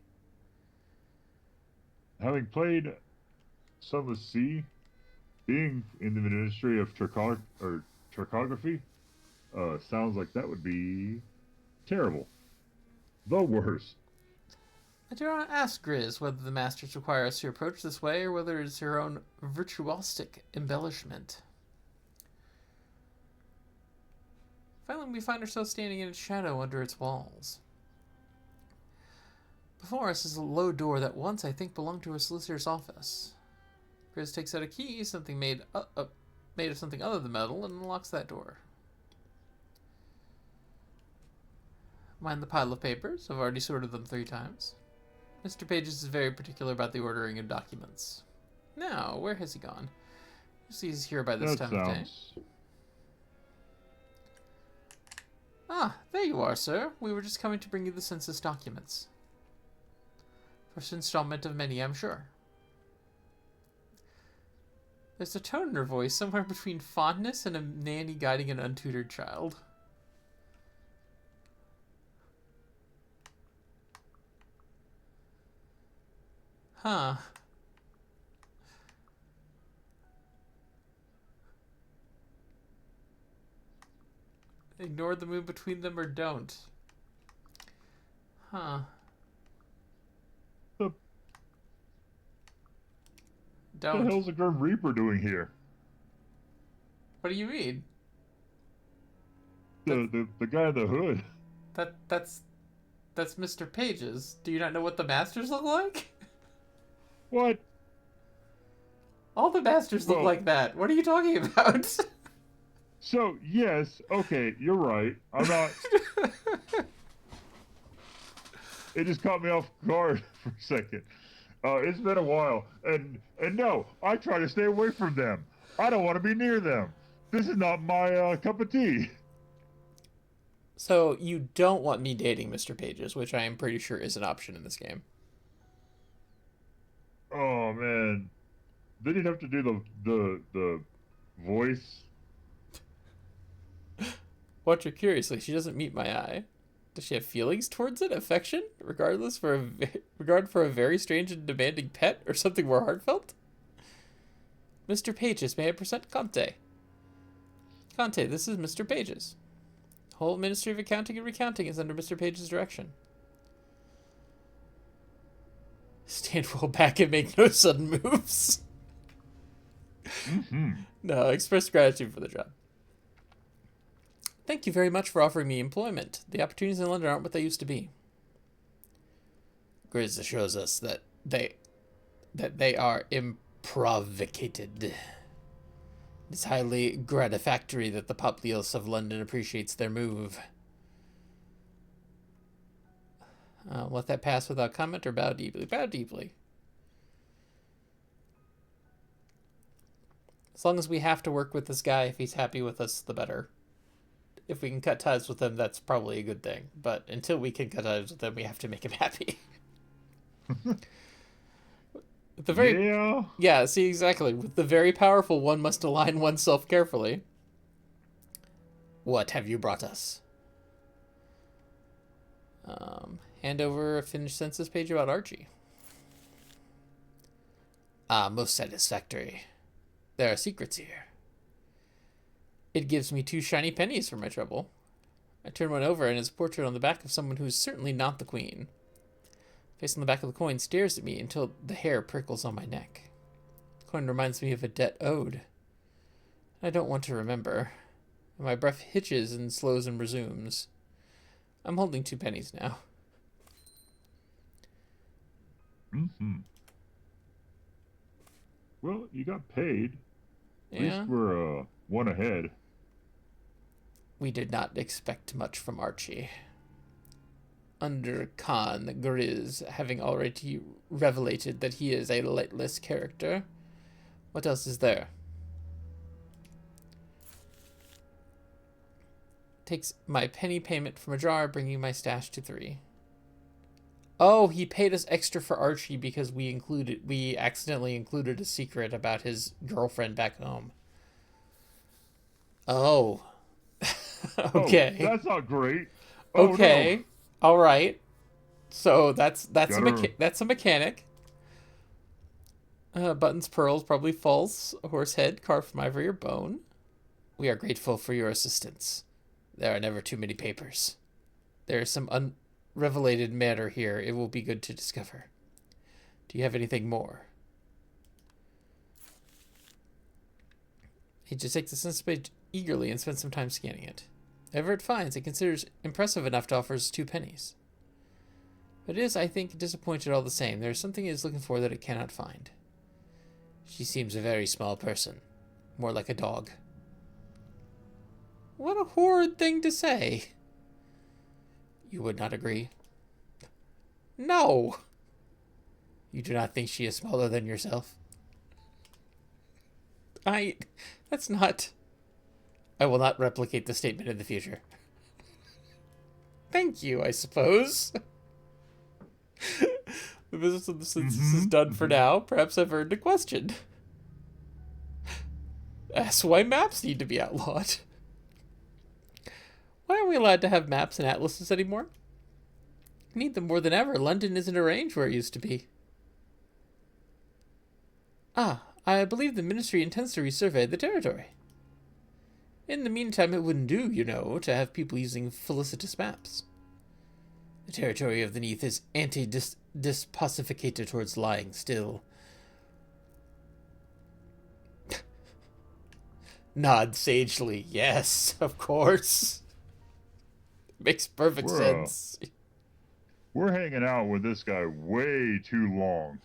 Having played Sunless Sea, being in the Ministry of Cartography, sounds like that would be terrible. The worst. I do not ask Grizz whether the masters require us to approach this way or whether it is her own virtuosic embellishment. Finally, we find ourselves standing in its shadow under its walls. Before us is a low door that once, I think, belonged to a solicitor's office. Grizz takes out a key, something made of something other than metal, and unlocks that door. Mind the pile of papers? I've already sorted them 3 times. Mr. Pages is very particular about the ordering of documents. Now, where has he gone? He's here by this time of day. Ah, there you are, sir. We were just coming to bring you the census documents. First installment of many, I'm sure. There's a tone in her voice somewhere between fondness and a nanny guiding an untutored child. Huh. Ignore the moon between them or don't. Huh. The Don't. hell's the Grim Reaper doing here? What do you mean? The guy in the hood. That's Mr. Pages. Do you not know what the masters look like? What? All the masters look like that. What are you talking about? So, yes, okay, you're right. I'm not... It just caught me off guard for a second. It's been a while. And no, I try to stay away from them. I don't want to be near them. This is not my cup of tea. So, you don't want me dating Mr. Pages, which I am pretty sure is an option in this game. Oh, man. Then you'd have to do the voice. Watch her curiously. She doesn't meet my eye. Does she have feelings towards it? Affection? Regard for a very strange and demanding pet? Or something more heartfelt? Mr. Pages, may I present Conte? Conte, this is Mr. Pages. The whole Ministry of Accounting and Recounting is under Mr. Pages' direction. Stand well back and make no sudden moves. Mm-hmm. No, express gratitude for the job. Thank you very much for offering me employment. The opportunities in London aren't what they used to be. Grizz assures us that they are improvocated. It's highly gratifactory that the populace of London appreciates their move. Let that pass without comment or bow deeply. Bow deeply. As long as we have to work with this guy, if he's happy with us, the better. If we can cut ties with him, that's probably a good thing. But until we can cut ties with him, we have to make him happy. Yeah, see, exactly. With the very powerful, one must align oneself carefully. What have you brought us? Hand over a finished census page about Archie. Ah, most satisfactory. There are secrets here. It gives me 2 shiny pennies for my trouble. I turn one over and it's a portrait on the back of someone who is certainly not the queen. The face on the back of the coin stares at me until the hair prickles on my neck. The coin reminds me of a debt owed. I don't want to remember. My breath hitches and slows and resumes. I'm holding 2 pennies now. Mm-hmm. Well, you got paid. At Yeah. least we're one ahead. We did not expect much from Archie. Under Khan Grizz, having already revelated that he is a lightless character. What else is there? Takes my penny payment from a jar, bringing my stash to 3. Oh, he paid us extra for Archie because we accidentally included a secret about his girlfriend back home. Oh. Okay. Oh, that's not great. Okay. No. All right. So that's a mechanic. Buttons, pearls, probably false. A horse head carved from ivory or bone. We are grateful for your assistance. There are never too many papers. There is some unrevelated matter here. It will be good to discover. Do you have anything more? He just takes the census page eagerly and spends some time scanning it. Whatever it finds, it considers impressive enough to offer us 2 pennies. But it is, I think, disappointed all the same. There is something it is looking for that it cannot find. She seems a very small person. More like a dog. What a horrid thing to say. You would not agree? No. You do not think she is smaller than yourself? That's not... I will not replicate the statement in the future. Thank you, I suppose. The business of the census is done for now. Perhaps I've earned a question. That's why maps need to be outlawed. Why aren't we allowed to have maps and atlases anymore? I need them more than ever. London isn't a range where it used to be. Ah, I believe the ministry intends to resurvey the territory. In the meantime, it wouldn't do, you know, to have people using felicitous maps. The territory of the Neath is anti-dispacificated towards lying still. Nod sagely. Yes, of course. Makes perfect sense. We're hanging out with this guy way too long.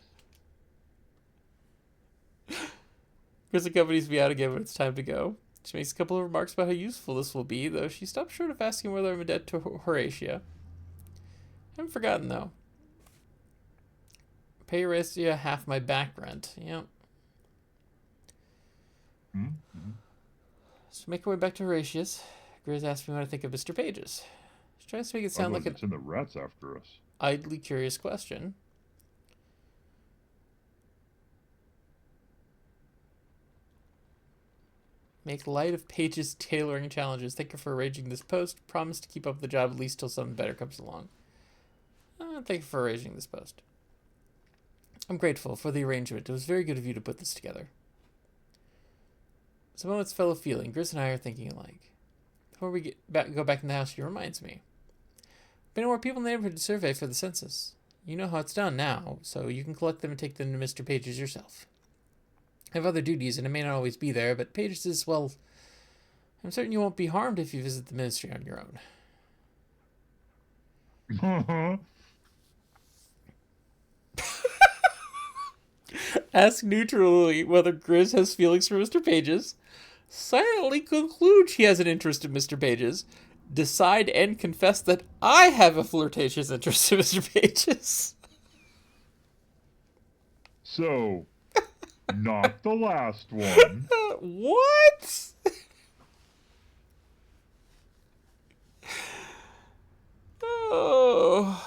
Chris accompanies me out again when it's time to go. She makes a couple of remarks about how useful this will be, though she stops short of asking whether I'm in debt to Horatia. I haven't forgotten, though. Pay Horatia half my back rent. Yep. Mm-hmm. So make our way back to Horatia's. Grizz asks me what I think of Mr. Pages. She tries to make it sound like it's in the rats after us. Idly curious question. Make light of Page's tailoring challenges. Thank you for arranging this post. Promise to keep up the job at least till something better comes along. Thank you for arranging this post. I'm grateful for the arrangement. It was very good of you to put this together. It's a moment's fellow feeling. Grizz and I are thinking alike. Before we go back in the house, she reminds me. Been more people in the neighborhood to survey for the census. You know how it's done now, so you can collect them and take them to Mr. Pages yourself. I have other duties, and I may not always be there, but Pages is, well, I'm certain you won't be harmed if you visit the ministry on your own. Ask neutrally whether Grizz has feelings for Mr. Pages. Silently conclude she has an interest in Mr. Pages. decide and confess that I have a flirtatious interest in Mr. Pages. So, not the last one. What? Oh.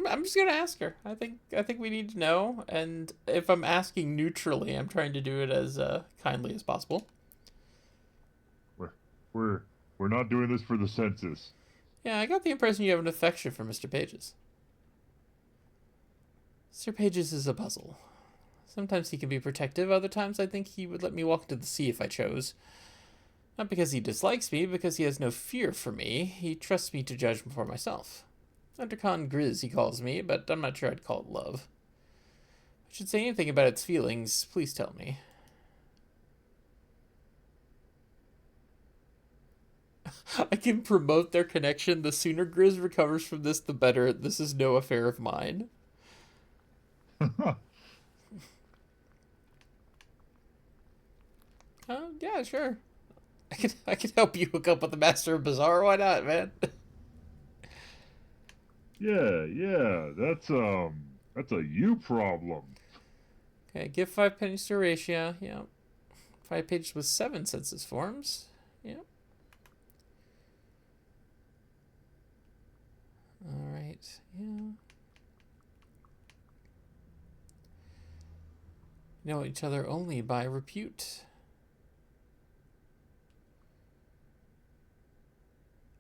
I'm just gonna ask her. I think we need to know, and if I'm asking neutrally, I'm trying to do it as kindly as possible. We're we're not doing this for the census. Yeah, I got the impression you have an affection for Mr. Pages. Mr. Pages is a puzzle. Sometimes he can be protective, other times I think he would let me walk into the sea if I chose. Not because he dislikes me, because he has no fear for me. He trusts me to judge for myself. Undercon Grizz, he calls me, but I'm not sure I'd call it love. If I should say anything about its feelings, please tell me. I can promote their connection. The sooner Grizz recovers from this, the better. This is no affair of mine. Yeah, sure. I could help you hook up with the Master of Bazaar. Why not, man? Yeah, that's a you problem. Okay, give 5 pennies to Horatia. Yeah. 5 pages with 7 census forms. Yeah. Alright, yeah. Know each other only by repute.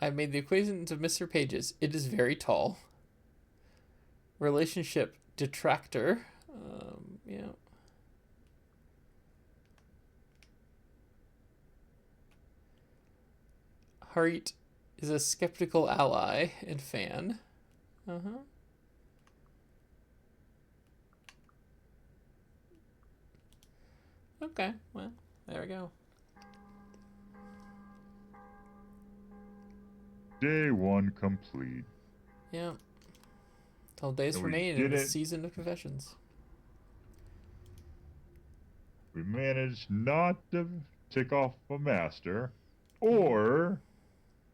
I've made the acquaintance of Mr. Pages. It is very tall. Relationship detractor. Yeah. Harit is a skeptical ally and fan. Uh-huh. Okay, well, there we go. Day 1 complete. Yeah. 12 days And we remain in did the it. season of confessions. We managed not to tick off a master or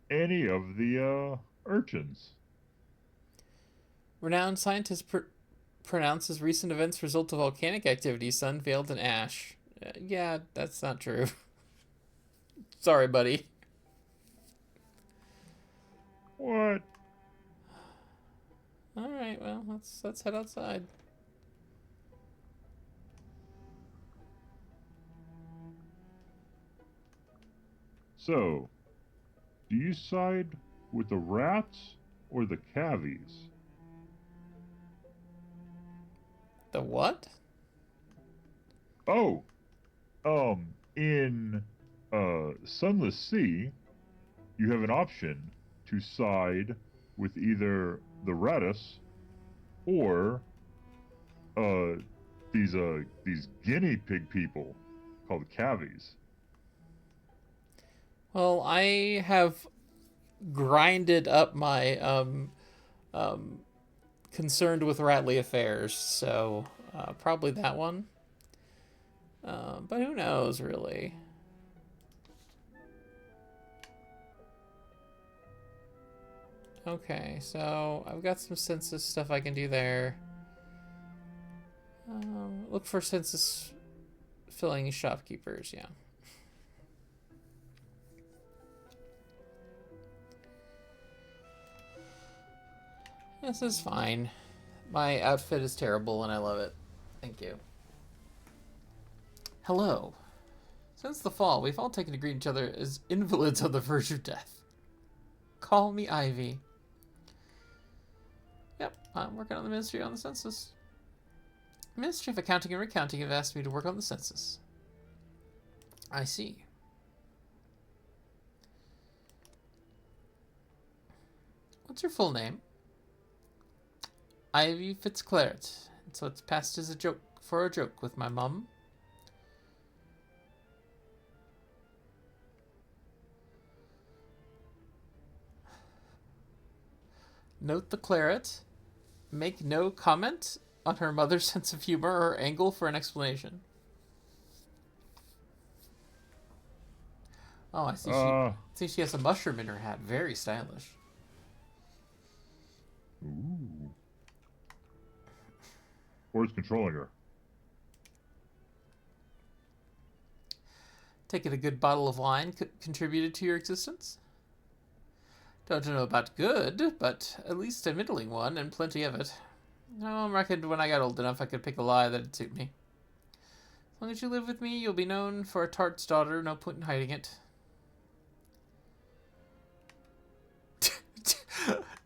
any of the urchins. Renowned scientist pronounces recent events result of volcanic activity, sun veiled in ash. Yeah, that's not true. Sorry, buddy. What? All right, well, let's head outside. So, do you side with the rats or the cavies? The what? Oh, in Sunless Sea, you have an option to side with either the Ratus or uh these guinea pig people called cavies. Well, I have grinded up my concerned with Ratley affairs, so probably that one. But who knows, really? Okay, so I've got some census stuff I can do there. Look for census filling shopkeepers, yeah. This is fine. My outfit is terrible and I love it. Thank you. Hello. Since the fall, we've all taken to greet each other as invalids on the verge of death. Call me Ivy. Yep, I'm working on the Ministry on the Census. The Ministry of Accounting and Recounting have asked me to work on the census. I see. What's your full name? Ivy Fitzcleret. So it's passed as a joke with my mum. Note the claret. Make no comment on her mother's sense of humor or angle for an explanation. Oh, I see. She has a mushroom in her hat. Very stylish. Ooh. Or is controlling her? Take it a good bottle of wine contributed to your existence? Don't know about good, but at least a middling one, and plenty of it. I reckoned when I got old enough I could pick a lie that'd suit me. As long as you live with me, you'll be known for a tart's daughter, no point in hiding it.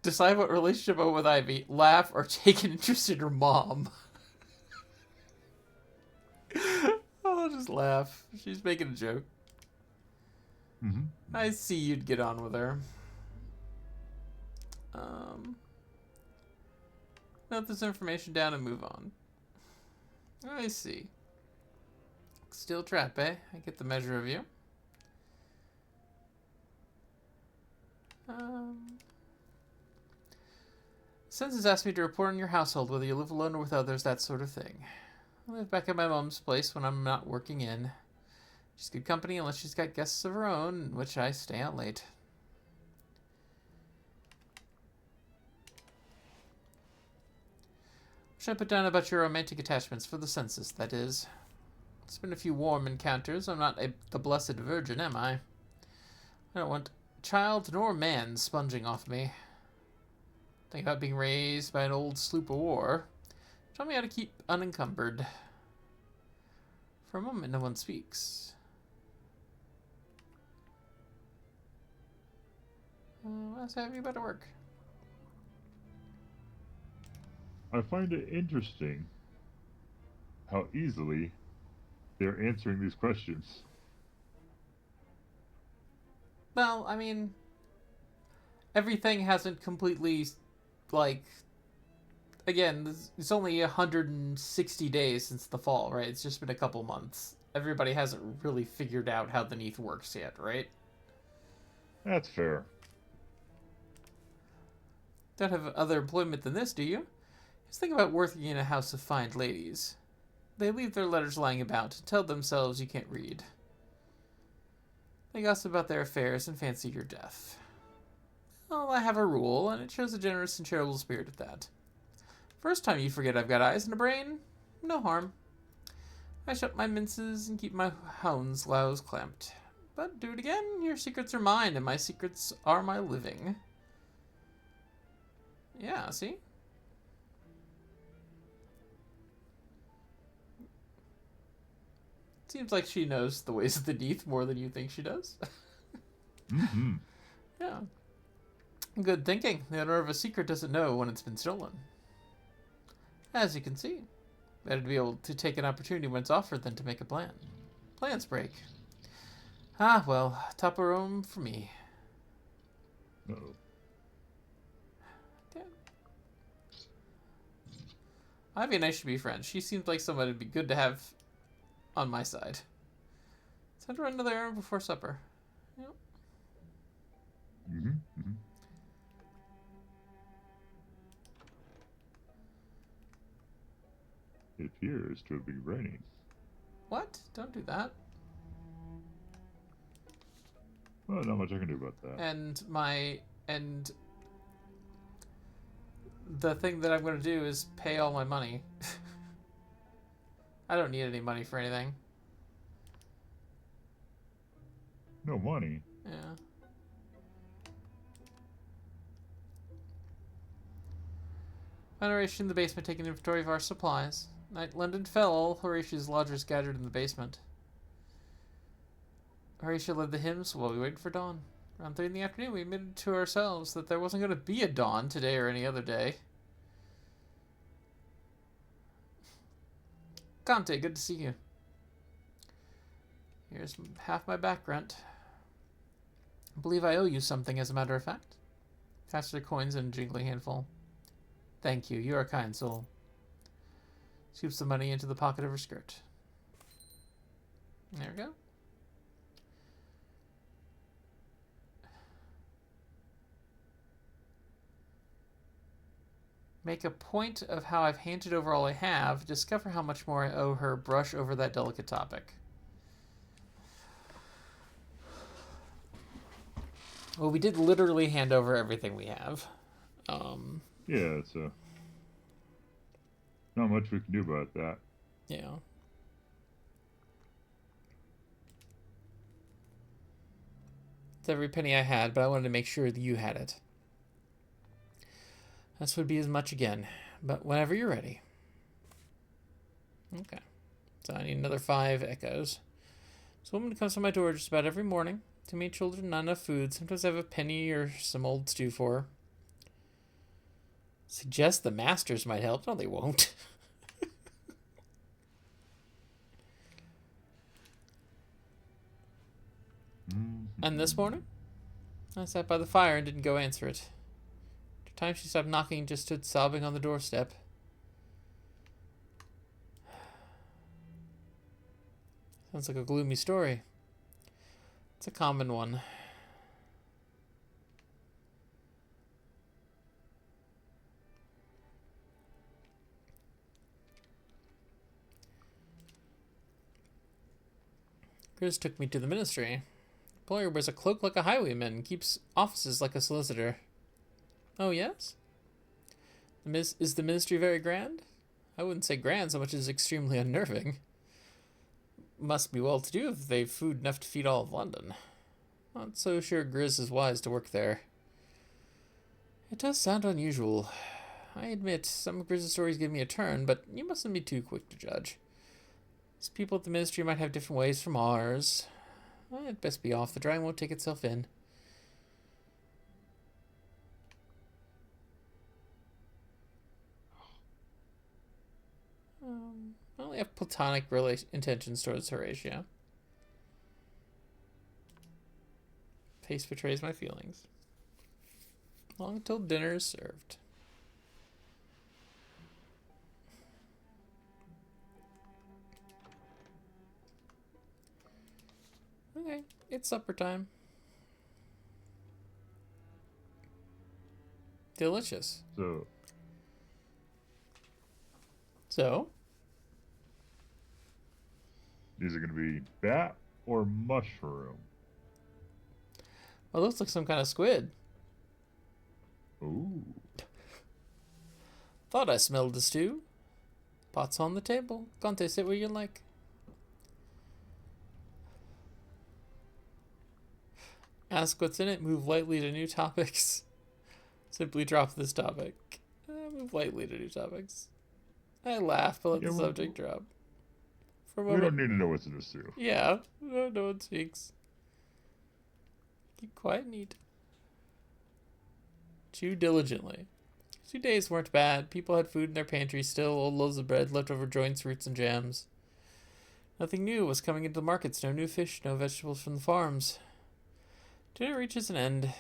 Decide what relationship I'm with Ivy. Laugh or take an interest in her mom. I'll just laugh. She's making a joke. Mm-hmm. I see you'd get on with her. Note this information down and move on. I see. Still trap, eh? I get the measure of you. Census asked me to report on your household, whether you live alone or with others, that sort of thing. I live back at my mom's place when I'm not working in. She's good company unless she's got guests of her own, in which I stay out late. What should I put down about your romantic attachments for the census, that is? It's been a few warm encounters. I'm not the blessed virgin, am I? I don't want child nor man sponging off me. Think about being raised by an old sloop of war. Tell me how to keep unencumbered. For a moment, no one speaks. Let's have you better work. I find it interesting how easily they're answering these questions. Well, I mean, everything hasn't completely, like, again, it's only 160 days since the fall, right? It's just been a couple months. Everybody hasn't really figured out how the Neath works yet, right? That's fair. Don't have other employment than this, do you? Just think about working in a house of fine ladies. They leave their letters lying about and tell themselves you can't read. They gossip about their affairs and fancy your death. Well, I have a rule, and it shows a generous and charitable spirit at that. First time you forget I've got eyes and a brain, no harm. I shut my minces and keep my hounds' lows clamped. But do it again, your secrets are mine, and my secrets are my living. Yeah, see? Seems like she knows the ways of the Neath more than you think she does. Mm-hmm. Yeah. Good thinking. The owner of a secret doesn't know when it's been stolen. As you can see, better to be able to take an opportunity when it's offered than to make a plan. Plans break. Ah, well, top of Rome for me. Uh-oh. Damn. Ivy and I should be friends. She seems like somebody would be good to have on my side. Time to run another errand before supper. Yep. Mm-hmm. Mm-hmm. It appears to be raining. What? Don't do that. Well, not much I can do about that. And the thing that I'm going to do is pay all my money. I don't need any money for anything. No money? Yeah. Horatio in the basement taking inventory of our supplies. Night London fell, all Horatia's lodgers gathered in the basement. Horatio led the hymns while we waited for dawn. Around 3 in the afternoon, we admitted to ourselves that there wasn't going to be a dawn today or any other day. Conte, good to see you. Here's half my back rent. I believe I owe you something, as a matter of fact. Passed her coins in a jingling handful. Thank you. You are a kind soul. Scoops the money into the pocket of her skirt. There we go. Make a point of how I've handed over all I have. Discover how much more I owe her. Brush over that delicate topic. Well, we did literally hand over everything we have. Yeah, so not much we can do about that. Yeah. It's every penny I had, but I wanted to make sure that you had it. This would be as much again, but whenever you're ready. Okay. So I need another 5 echoes. This woman comes to my door just about every morning. Too many children, not enough food. Sometimes I have a penny or some old stew for her. Suggest the masters might help. No, they won't. And this morning, I sat by the fire and didn't go answer it. After time she stopped knocking and just stood sobbing on the doorstep. Sounds like a gloomy story. It's a common one. Grizz took me to the ministry. The employer wears a cloak like a highwayman and keeps offices like a solicitor. Oh, yes? Is the ministry very grand? I wouldn't say grand so much as extremely unnerving. Must be well-to-do if they've food enough to feed all of London. Not so sure Grizz is wise to work there. It does sound unusual. I admit, some of Grizz's stories give me a turn, but you mustn't be too quick to judge. These people at the ministry might have different ways from ours. I'd best be off. The drawing won't take itself in. I only have platonic intentions towards Horatio. Face betrays my feelings. Long till dinner is served. Okay, it's supper time. Delicious. So? Is it going to be bat or mushroom? Well, it looks like some kind of squid. Ooh. Thought I smelled the stew. Pot's on the table. Conte, sit where you like. Ask what's in it. Move lightly to new topics. Simply drop this topic. Move lightly to new topics. I laugh, but let the subject drop. For a moment. We don't need to know what's in this stew. Yeah, no one speaks. Keep quiet and eat. Chew diligently. 2 days weren't bad. People had food in their pantry still, old loaves of bread, leftover joints, fruits, and jams. Nothing new was coming into the markets. No new fish, no vegetables from the farms. Dinner reaches an end.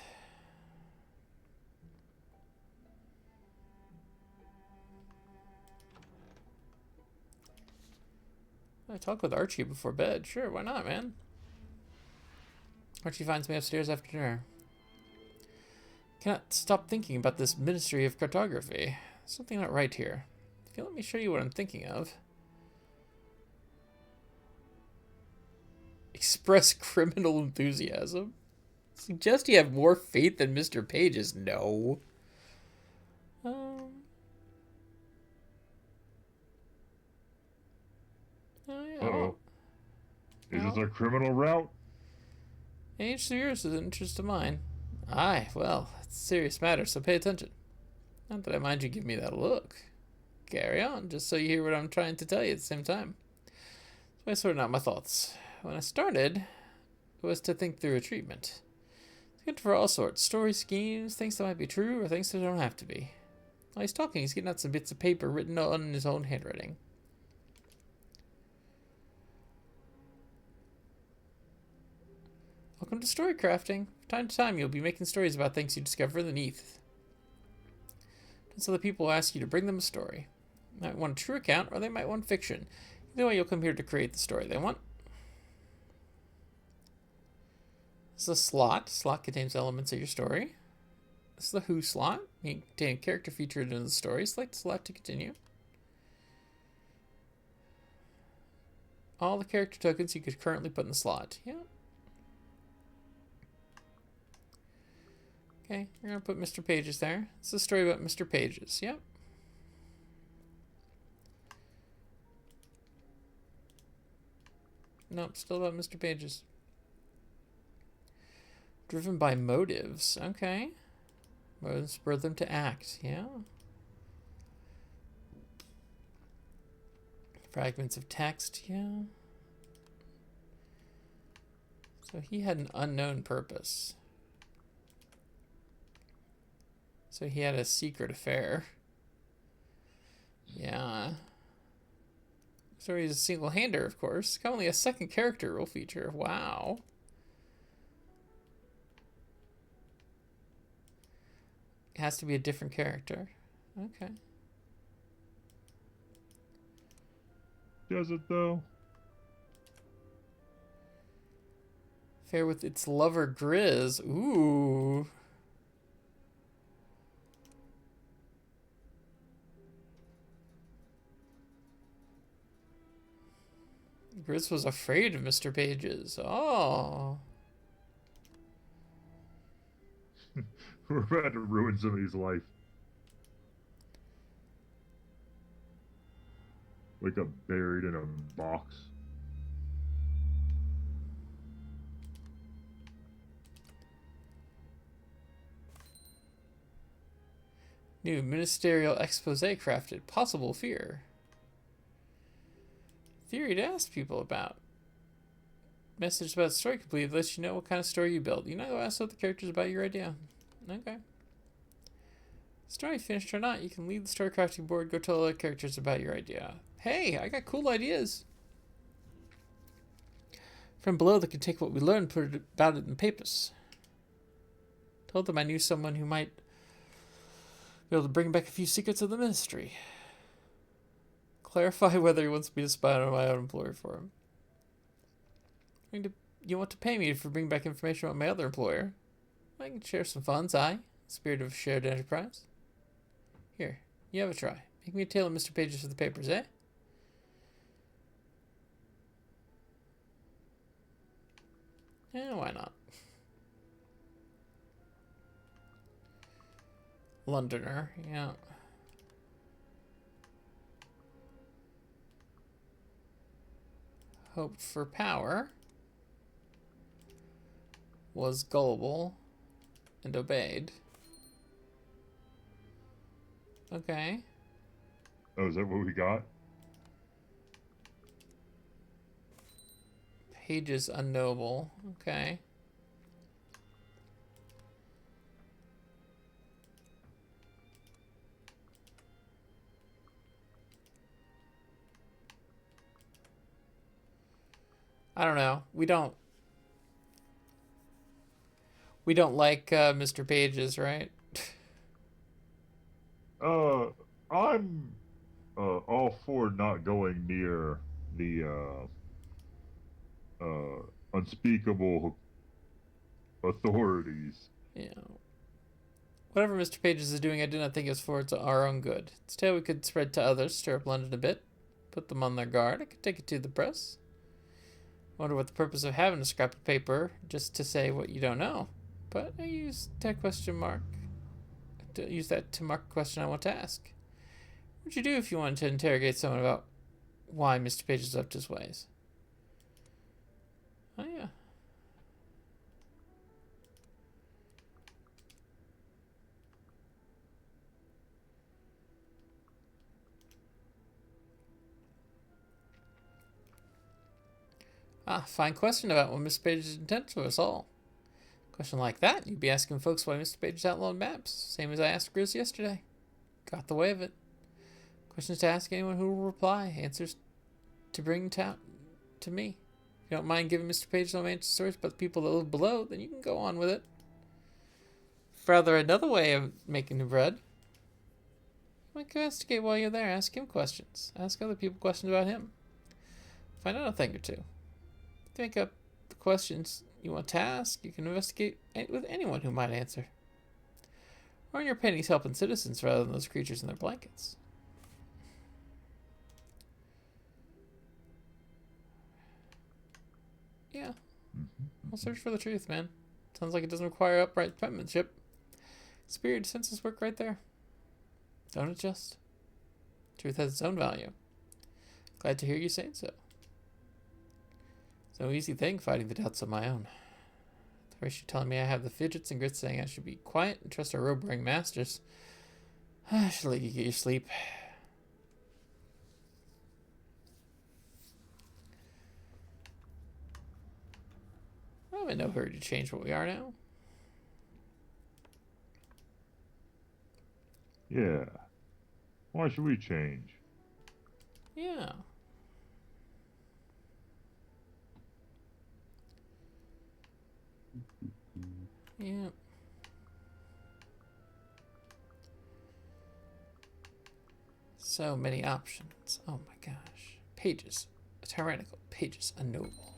I talk with Archie before bed. Sure, why not, man? Archie finds me upstairs after dinner. Cannot stop thinking about this Ministry of Cartography. Something not right here. If you let me show you what I'm thinking of. Express criminal enthusiasm. Suggest you have more faith than Mr. Page's. No. Oh, yeah. Uh-oh. Is this a criminal route? Any interest of yours is an interest of mine. Aye, well, it's a serious matter, so pay attention. Not that I mind you give me that look. Carry on, just so you hear what I'm trying to tell you at the same time. So I sorted out my thoughts. When I started, it was to think through a treatment. It's good for all sorts. Story schemes, things that might be true, or things that don't have to be. While he's talking, he's getting out some bits of paper written on in his own handwriting. Welcome to story crafting. From time to time, you'll be making stories about things you discover underneath. And so the people will ask you to bring them a story. They might want a true account, or they might want fiction. Either way, you'll come here to create the story they want. This is a slot. Slot contains elements of your story. This is the Who slot. You can contain a character featured in the story. Select the slot to continue. All the character tokens you could currently put in the slot. Yep. Okay, we're going to put Mr. Pages there. It's a story about Mr. Pages. Yep. Nope, still about Mr. Pages. Driven by motives. Okay. Motives spur them to act. Yeah. Fragments of text. Yeah. So he had an unknown purpose. So he had a secret affair. Yeah. So he's a single-hander, of course. Only a second character rule feature. Wow. It has to be a different character. Okay. Does it though? Affair with its lover Grizz. Ooh. Grizz was afraid of Mr. Pages. Oh. We're about to ruin somebody's life. Wake up buried in a box. New ministerial expose crafted. Possible fear. Theory to ask people about. Message about story complete lets you know what kind of story you build. You know, ask what the characters about your idea. Okay. Story finished or not, you can leave the story crafting board, go tell other characters about your idea. Hey, I got cool ideas. From below, they can take what we learned and put it about it in papers. Told them I knew someone who might be able to bring back a few secrets of the ministry. Clarify whether he wants me to spy on my own employer for him. You want to pay me for bringing back information about my other employer? I can share some funds, spirit of shared enterprise. Here, you have a try. Make me a tale of Mr. Pages for the papers, eh? Why not? Londoner, yeah. Hoped for power. Was gullible. And obeyed. Okay. Oh, is that what we got? Pages unknowable. Okay. I don't know. We don't like Mr. Pages, right? I'm all for not going near the unspeakable authorities. Yeah. Whatever Mr. Pages is doing, I do not think is for our own good. Instead, we could spread to others, stir up London a bit, put them on their guard. I could take it to the press. Wonder what the purpose of having a scrap of paper just to say what you don't know. But I use that question mark. To use that to mark a question I want to ask. What would you do if you wanted to interrogate someone about why Mr. Pages left his ways? Oh yeah. Fine question about what Mr. Pages intends for us all. Question like that, you'd be asking folks why Mr. Pages outlawed maps, same as I asked Grizz yesterday. Got the way of it. Questions to ask anyone who will reply, answers to bring to me. If you don't mind giving Mr. Pages some answer stories about the people that live below, then you can go on with it. Rather, another way of making the bread. You might investigate while you're there, ask him questions. Ask other people questions about him. Find out a thing or two. Think up the questions you want to ask. You can investigate with anyone who might answer. Or when your painting's helping citizens rather than those creatures in their blankets. Yeah. We'll search for the truth, man. Sounds like it doesn't require upright penmanship. Spirit senses work right there. Don't adjust. Truth has its own value. Glad to hear you saying so. It's no easy thing fighting the doubts of my own. The rest you're telling me I have the fidgets and Grit saying I should be quiet and trust our robe-wearing masters. I should let you get your sleep. I'm in no hurry to change what we are now. Yeah. Why should we change? Yeah. Yeah. So many options. Oh my gosh. Pages. A tyrannical. Pages. A noble.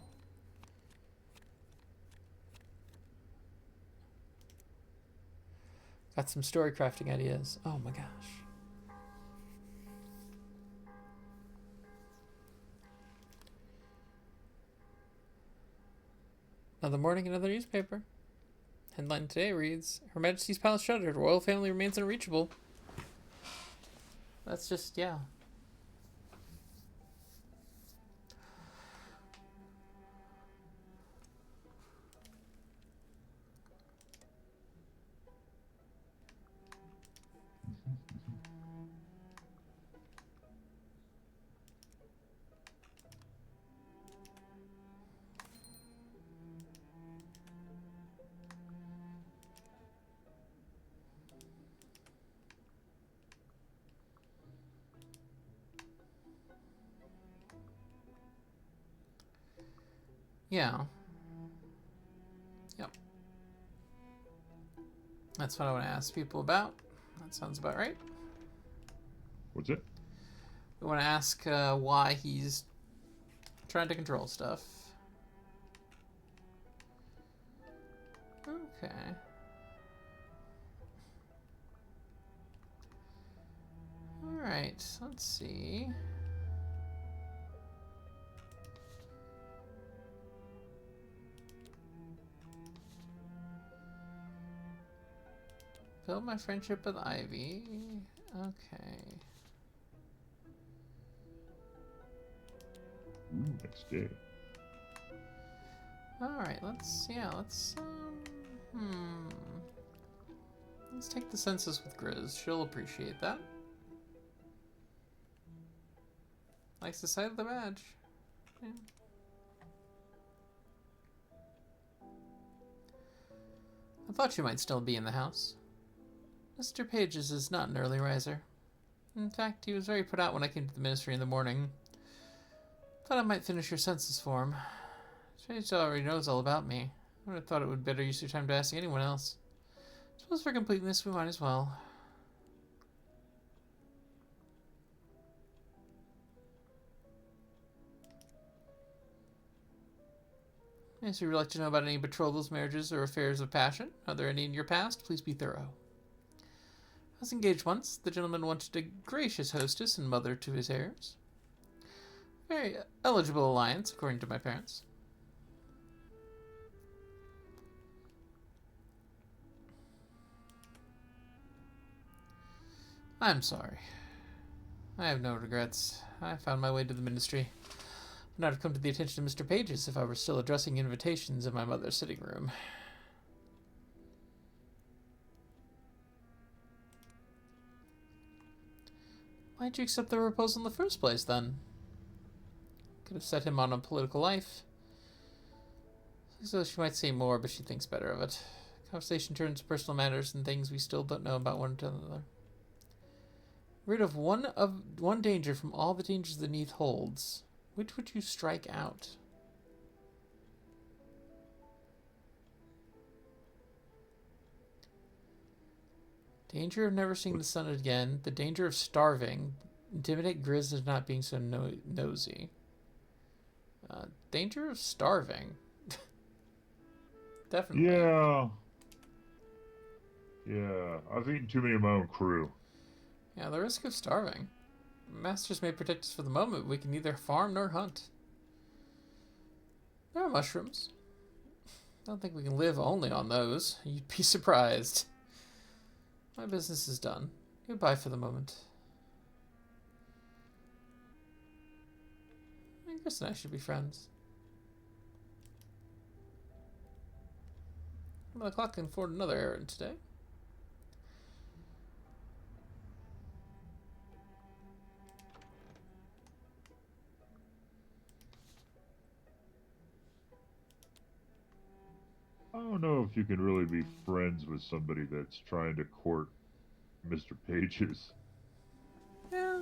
Got some story crafting ideas. Oh my gosh. Another morning, another newspaper. Headline today reads, Her Majesty's Palace shuttered. Royal family remains unreachable. That's just, yeah. Yeah. Yep. That's what I want to ask people about. That sounds about right. What's it? We want to ask why he's trying to control stuff. Okay. Alright, let's see. Build my friendship with Ivy. Okay. Ooh, next day. Alright, let's take the census with Grizz. She'll appreciate that. Likes the sight of the badge. Yeah. I thought you might still be in the house. Mr. Pages is not an early riser. In fact, he was very put out when I came to the ministry in the morning. Thought I might finish your census form. Pages already knows all about me. I would have thought it would better use your time to ask anyone else. Suppose for completeness, we might as well. Yes, if you'd like to know about any betrothals, marriages, or affairs of passion, are there any in your past? Please be thorough. I was engaged once. The gentleman wanted a gracious hostess and mother to his heirs. Very eligible alliance, according to my parents. I'm sorry. I have no regrets. I found my way to the ministry. Would not have come to the attention of Mr. Pages if I were still addressing invitations in my mother's sitting room. Why'd you accept the proposal in the first place, then? Could have set him on a political life. So she might say more, but she thinks better of it. Conversation turns to personal matters and things we still don't know about one another. Rid of one danger from all the dangers the Neath holds. Which would you strike out? Danger of never seeing the sun again. The danger of starving. Intimidate Grizz as not being so nosy. Danger of starving. Definitely. Yeah. Yeah, I've eaten too many of my own crew. Yeah, the risk of starving. Masters may protect us for the moment, but we can neither farm nor hunt. There are mushrooms. Don't think we can live only on those. You'd be surprised. My business is done. Goodbye for the moment. I guess I should be friends. I'm on the clock and afford another errand today. I don't know if you can really be friends with somebody that's trying to court Mr. Pages. Yeah.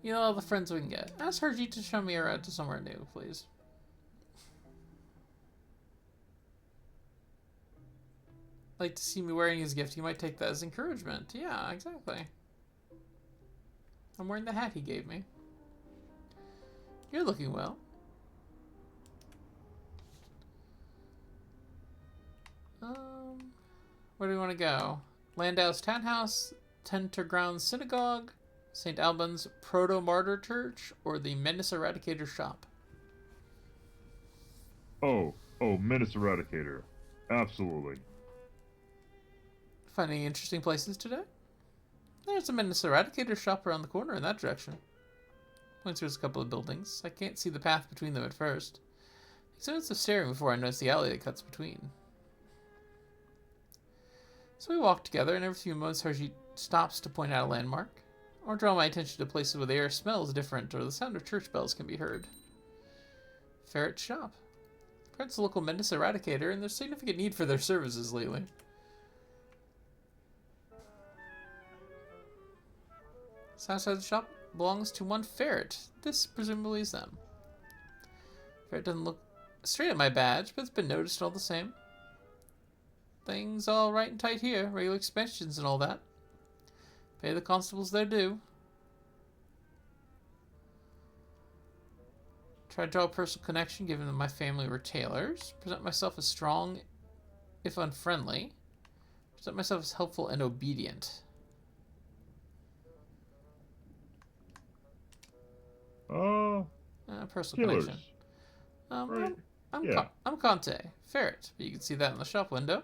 You know, all the friends we can get. Ask Hergy to show me around to somewhere new, please. Like to see me wearing his gift, he might take that as encouragement. Yeah, exactly. I'm wearing the hat he gave me. You're looking well. Where do we want to go? Landau's Townhouse, Tenterground Synagogue, St. Albans Proto-Martyr Church, or the Menace Eradicator Shop? Oh, Menace Eradicator. Absolutely. Find any interesting places today? There's a Menace Eradicator shop around the corner in that direction. Points towards a couple of buildings. I can't see the path between them at first. Takes minutes of staring before I notice the alley that cuts between. So we walk together, and every few moments Hershey stops to point out a landmark, or draw my attention to places where the air smells different, or the sound of church bells can be heard. Ferret shop. Ferret's a local Menace Eradicator, and there's significant need for their services lately. This outside the shop belongs to one ferret. This presumably is them. Ferret doesn't look straight at my badge, but it's been noticed all the same. Things all right and tight here. Regular expansions and all that. Pay the constables their due. Try to draw a personal connection given that my family were tailors. Present myself as strong, if unfriendly. Present myself as helpful and obedient. Personal Killers. connection. Right? I'm Conte, ferret, but you can see that in the shop window.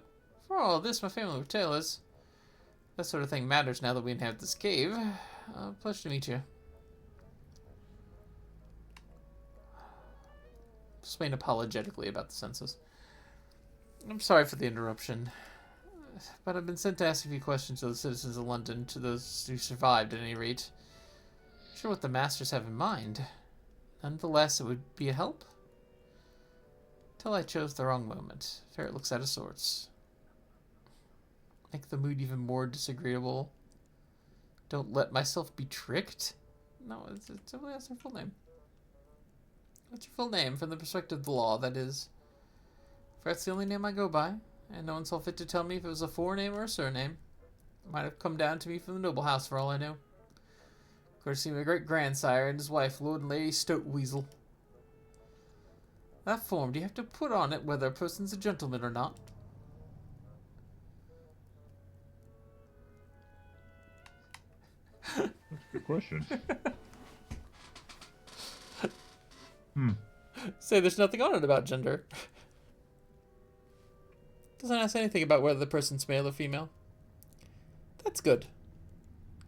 For all of this, my family were tailors. That sort of thing matters now that we inhabit this cave. Pleasure to meet you. Explain apologetically about the census. I'm sorry for the interruption, but I've been sent to ask a few questions of the citizens of London, to those who survived at any rate. Not sure what the masters have in mind. Nonetheless, it would be a help. Till I chose the wrong moment. Ferret looks out of sorts. Make the mood even more disagreeable. Don't let myself be tricked. No, it's only that's their full name. What's your full name from the perspective of the law, that is? Ferret's the only name I go by, and no one saw fit to tell me if it was a forename or a surname. It might have come down to me from the noble house for all I know. Courtesy of my great-grandsire and his wife, Lord and Lady Stoatweasel. That form, do you have to put on it whether a person's a gentleman or not? That's a good question. Say there's nothing on it about gender. Doesn't ask anything about whether the person's male or female. That's good.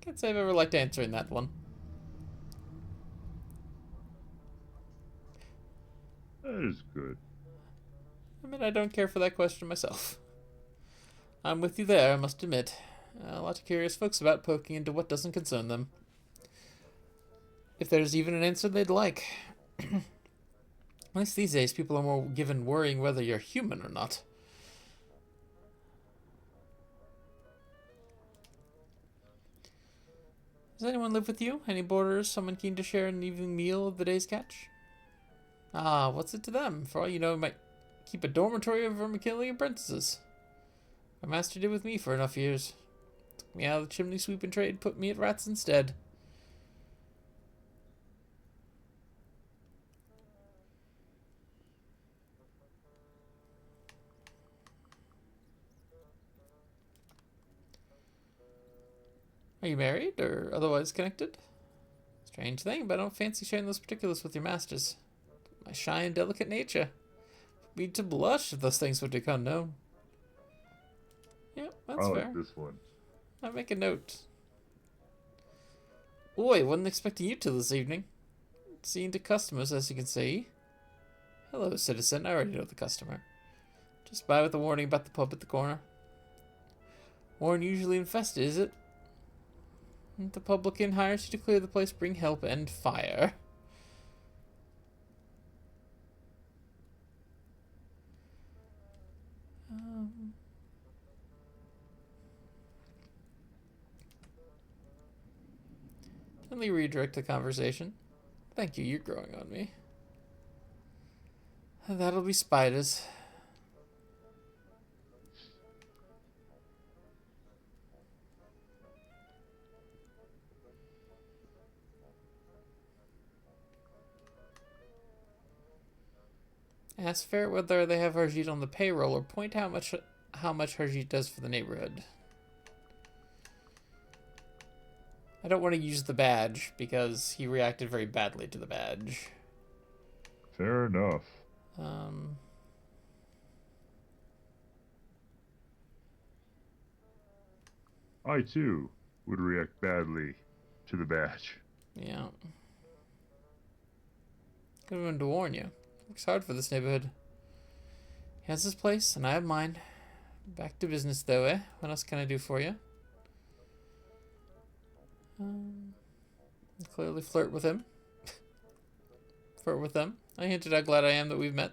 Can't say I've ever liked answering that one. That is good. I mean, I don't care for that question myself. I'm with you there, I must admit. A lot of curious folks about poking into what doesn't concern them. If there's even an answer they'd like. At least these days, people are more given worrying whether you're human or not. Does anyone live with you? Any boarders? Someone keen to share an evening meal of the day's catch? Ah, what's it to them? For all you know, we might keep a dormitory of vermicillian apprentices. My master did with me for enough years. Took me out of the chimney sweeping trade, put me at rats instead. Are you married or otherwise connected? Strange thing, but I don't fancy sharing those particulars with your masters. My shy and delicate nature. Be to blush if those things would become known. Yep, I that's like fair. this one. I'll make a note. Oi, wasn't expecting you till this evening. Seeing to customers, as you can see. Hello, citizen. I already know the customer. Just by with a warning about the pub at the corner. Warren usually infested, is it? The publican hires you to clear the place, bring help, and fire. Let me redirect the conversation. Thank you, you're growing on me. That'll be spiders. Ask Ferret whether they have Harjeet on the payroll, or point out how much Harjeet does for the neighborhood. I don't want to use the badge because he reacted very badly to the badge. Fair enough. I too would react badly to the badge. Yeah. Good one to warn you. Works hard for this neighborhood. He has his place, and I have mine. Back to business, though, eh? What else can I do for you? Clearly flirt with him. Flirt with them. I hinted how glad I am that we've met.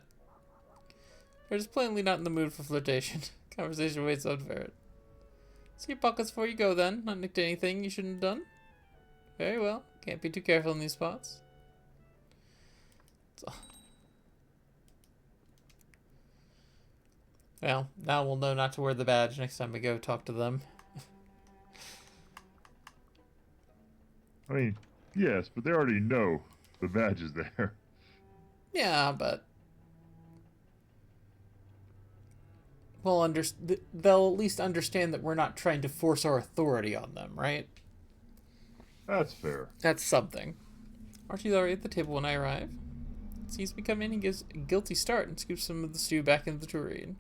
They're just plainly not in the mood for flirtation. Conversation waits on Ferret. See your pockets before you go, then. Not nicked anything you shouldn't have done? Very well. Can't be too careful in these spots. Well, now we'll know not to wear the badge next time we go talk to them. I mean, yes, but they already know the badge is there. Yeah, but they'll at least understand that we're not trying to force our authority on them, right? That's fair. That's something. Archie's already at the table when I arrive. Sees me come in, he gives a guilty start and scoops some of the stew back into the tureen.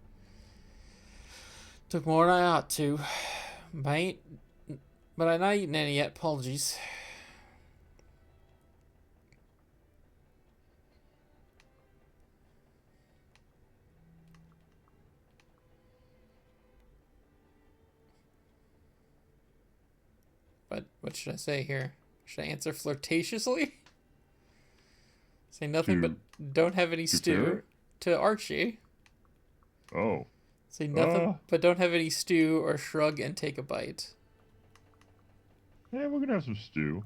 Took more than I ought to. But I've not eaten any yet. Apologies. But what should I say here? Should I answer flirtatiously? Say nothing but don't have any stew Ferret? to Archie. Oh. Say nothing but don't have any stew, or shrug and take a bite. Yeah, we're gonna have some stew.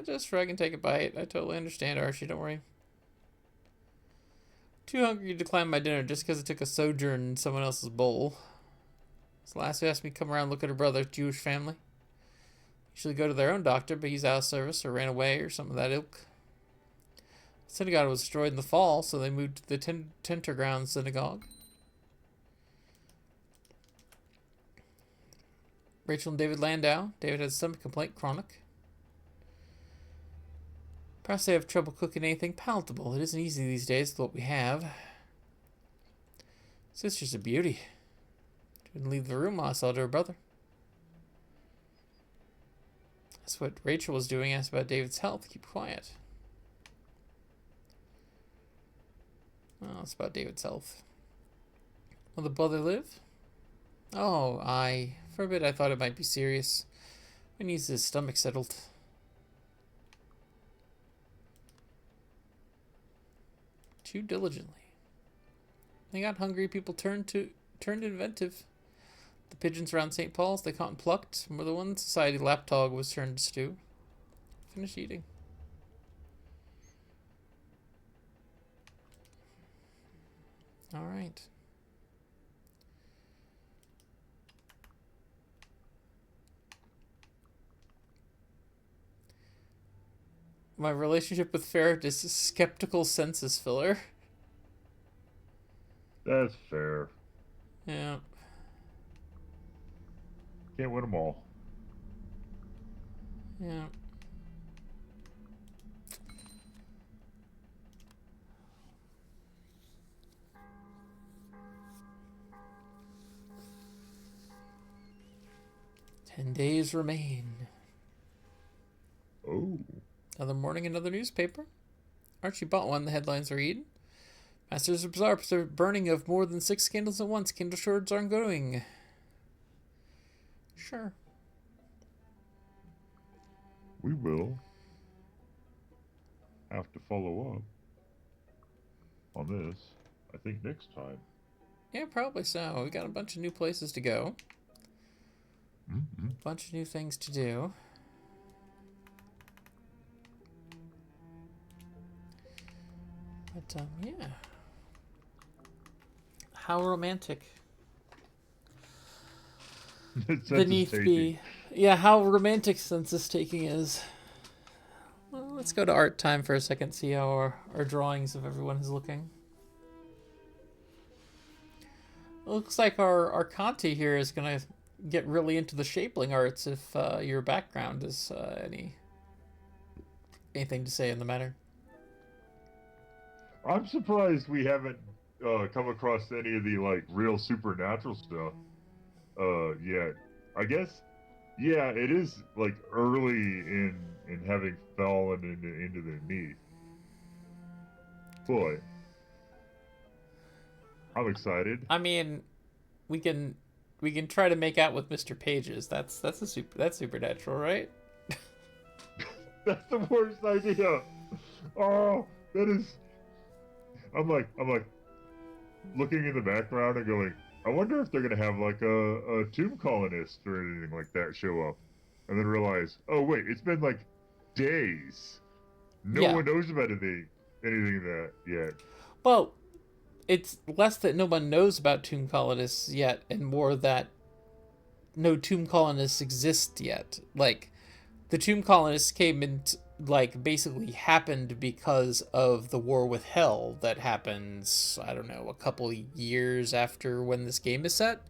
Just shrug and take a bite. I totally understand, Archie. Don't worry. Too hungry to decline my dinner just because it took a sojourn in someone else's bowl. This last who asked me to come around and look at her brother, Jewish family. Usually go to their own doctor, but he's out of service or ran away or something of that ilk. The synagogue was destroyed in the fall, so they moved to the Tenterground synagogue. Rachel and David Landau. David had a stomach complaint, chronic. Perhaps they have trouble cooking anything palatable. It isn't easy these days with what we have. Sister's a beauty. Didn't leave the room while I saw her brother. That's what Rachel was doing. Asked about David's health. Keep quiet. Oh, it's about David's health. Will the brother live? Oh, for a bit I thought it might be serious. He needs his stomach settled. Too diligently. They got hungry, people turned inventive. The pigeons around St. Paul's they caught and plucked were the one society lapdog was turned to stew. Finished eating. All right. My relationship with Ferret is a skeptical census filler. That's fair. Yeah. Can't win them all. Yeah. "10 days remain. Oh. Another morning, another newspaper. Archie bought one. The headlines read, Masters of Bizarre observed burning of more than 6 candles at once. Candle shortages are ongoing. Sure. We will have to follow up on this, I think, next time. Yeah, probably so. We got a bunch of new places to go. Mm-hmm. Bunch of new things to do. But, yeah. How romantic. Beneath be. Yeah, how romantic census taking is. Well, let's go to art time for a second, see how our drawings of everyone is looking. It looks like our Conti here is going to get really into the shapling arts if your background is anything to say in the matter. I'm surprised we haven't come across any of the like real supernatural stuff yet. I guess, yeah, it is like early in having fallen into the niche. Boy, I'm excited. I mean, we can try to make out with Mr. Pages. That's supernatural, right? That's the worst idea. Oh, that is. I'm like looking in the background and going, I wonder if they're gonna have like a tomb colonist or anything like that show up, and then realize, oh wait, it's been like days. No one knows about anything that yet. Well, it's less that no one knows about tomb colonists yet, and more that no tomb colonists exist yet. Like, the tomb colonists came in, like, basically happened because of the war with Hell that happens, I don't know, a couple years after when this game is set.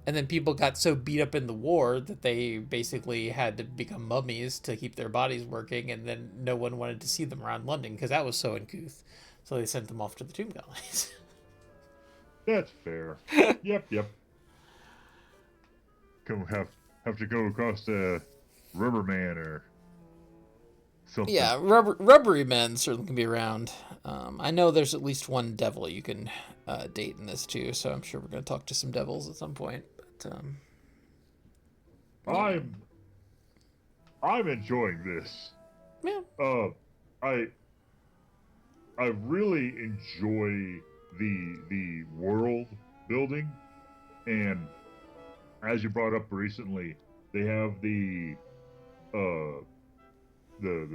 And then people got so beat up in the war that they basically had to become mummies to keep their bodies working, and then no one wanted to see them around London because that was so uncouth. So they sent them off to the tomb colonies. That's fair. Yep. Come have to go across the Rubber Man or something. Yeah, rubbery men certainly can be around. I know there's at least one devil you can date in this too, so I'm sure we're going to talk to some devils at some point. But yeah. I'm enjoying this. Yeah. I really enjoy the world building, and as you brought up recently, they have the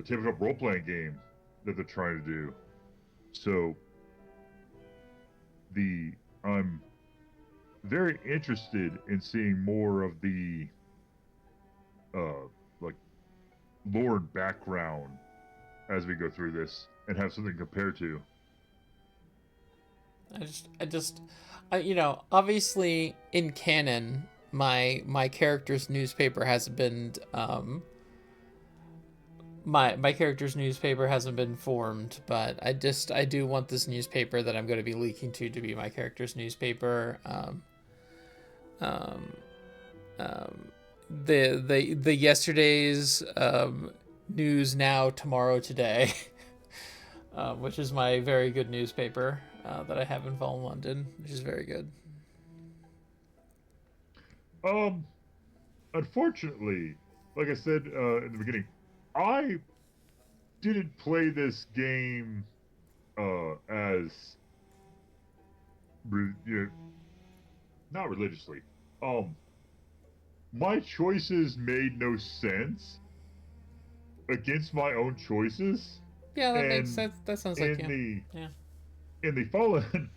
tabletop role playing game that they're trying to do. So I'm very interested in seeing more of the like lore and background as we go through this and have something to compare to. You know, obviously in canon, my character's newspaper hasn't been my character's newspaper hasn't been formed, but I do want this newspaper that I'm going to be leaking to be my character's newspaper. The yesterday's news now, tomorrow, today, which is my very good newspaper that I have in Fallen London, which is very good. Unfortunately, like I said in the beginning, I didn't play this game as not religiously. My choices made no sense against my own choices. Yeah, that makes sense. That sounds like in the Fallen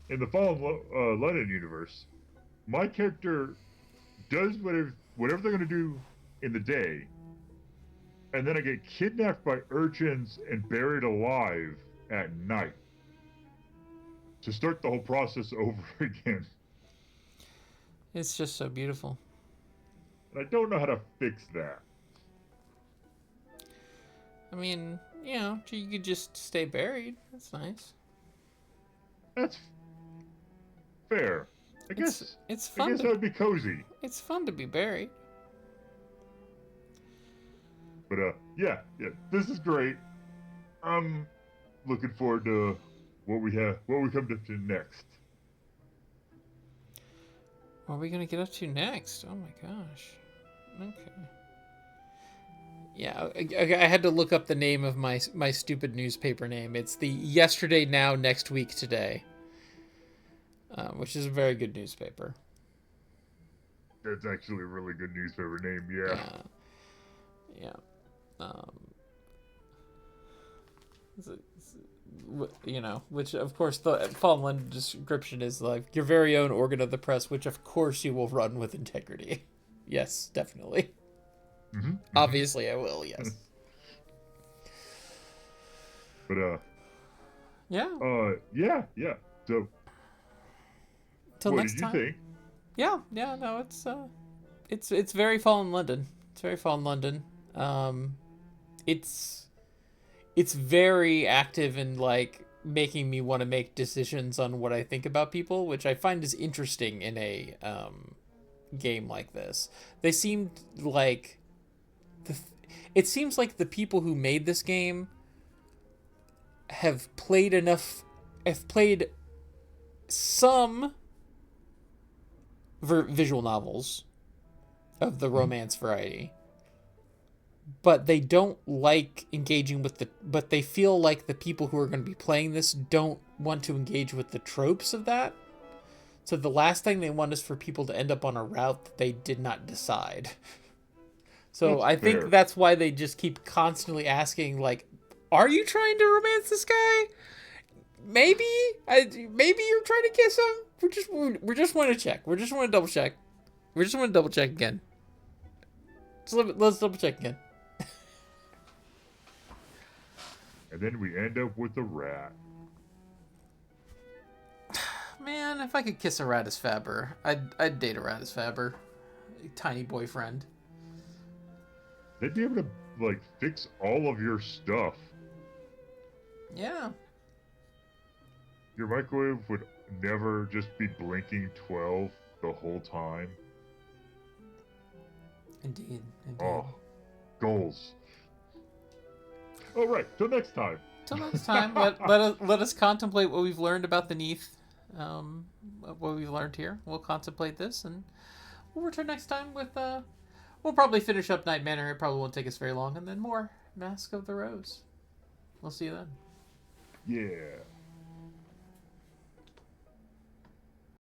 London universe, my character does whatever they're gonna do in the day, and then I get kidnapped by urchins and buried alive at night to start the whole process over again. It's just so beautiful. And I don't know how to fix that. I mean, you know, you could just stay buried. That's nice. That's fair. I It's guess fun that would be cozy. it's fun to be buried. But yeah, this is great. I'm looking forward to what we come to next. What are we gonna get up to next? Oh my gosh. Okay. Yeah, I had to look up the name of my stupid newspaper name. It's the Yesterday Now Next Week Today, which is a very good newspaper. That's actually a really good newspaper name. Yeah. Yeah. You know, which of course the Fallen London description is like your very own organ of the press, which of course you will run with integrity. Yes, definitely. Mm-hmm. Obviously, I will. Yes. But yeah. Yeah. So, Till what next did you time. think? Yeah. No, it's very Fallen London. It's very Fallen London. It's very active in like making me want to make decisions on what I think about people, which I find is interesting in a game like this. They seemed like it seems like the people who made this game have played some visual novels of the romance variety, but they don't like engaging with but they feel like the people who are going to be playing this don't want to engage with the tropes of that. So the last thing they want is for people to end up on a route that they did not decide. So That's I fair. think that's why they just keep constantly asking, like, are you trying to romance this guy? Maybe you're trying to kiss him. We just want to check. We just want to double check. We just want to double check again. Let's double check again. And then we end up with a rat. Man, if I could kiss a rat as Faber, I'd date a rat as Faber. A tiny boyfriend. They'd be able to like fix all of your stuff. Yeah. Your microwave would never just be blinking 12 the whole time. Indeed. Oh, goals. All right, till next time. Till next time, let us contemplate what we've learned about the Neath. What we've learned here. We'll contemplate this, and we'll return next time with we'll probably finish up Night Manor. It probably won't take us very long, and then more Mask of the Rose. We'll see you then. Yeah.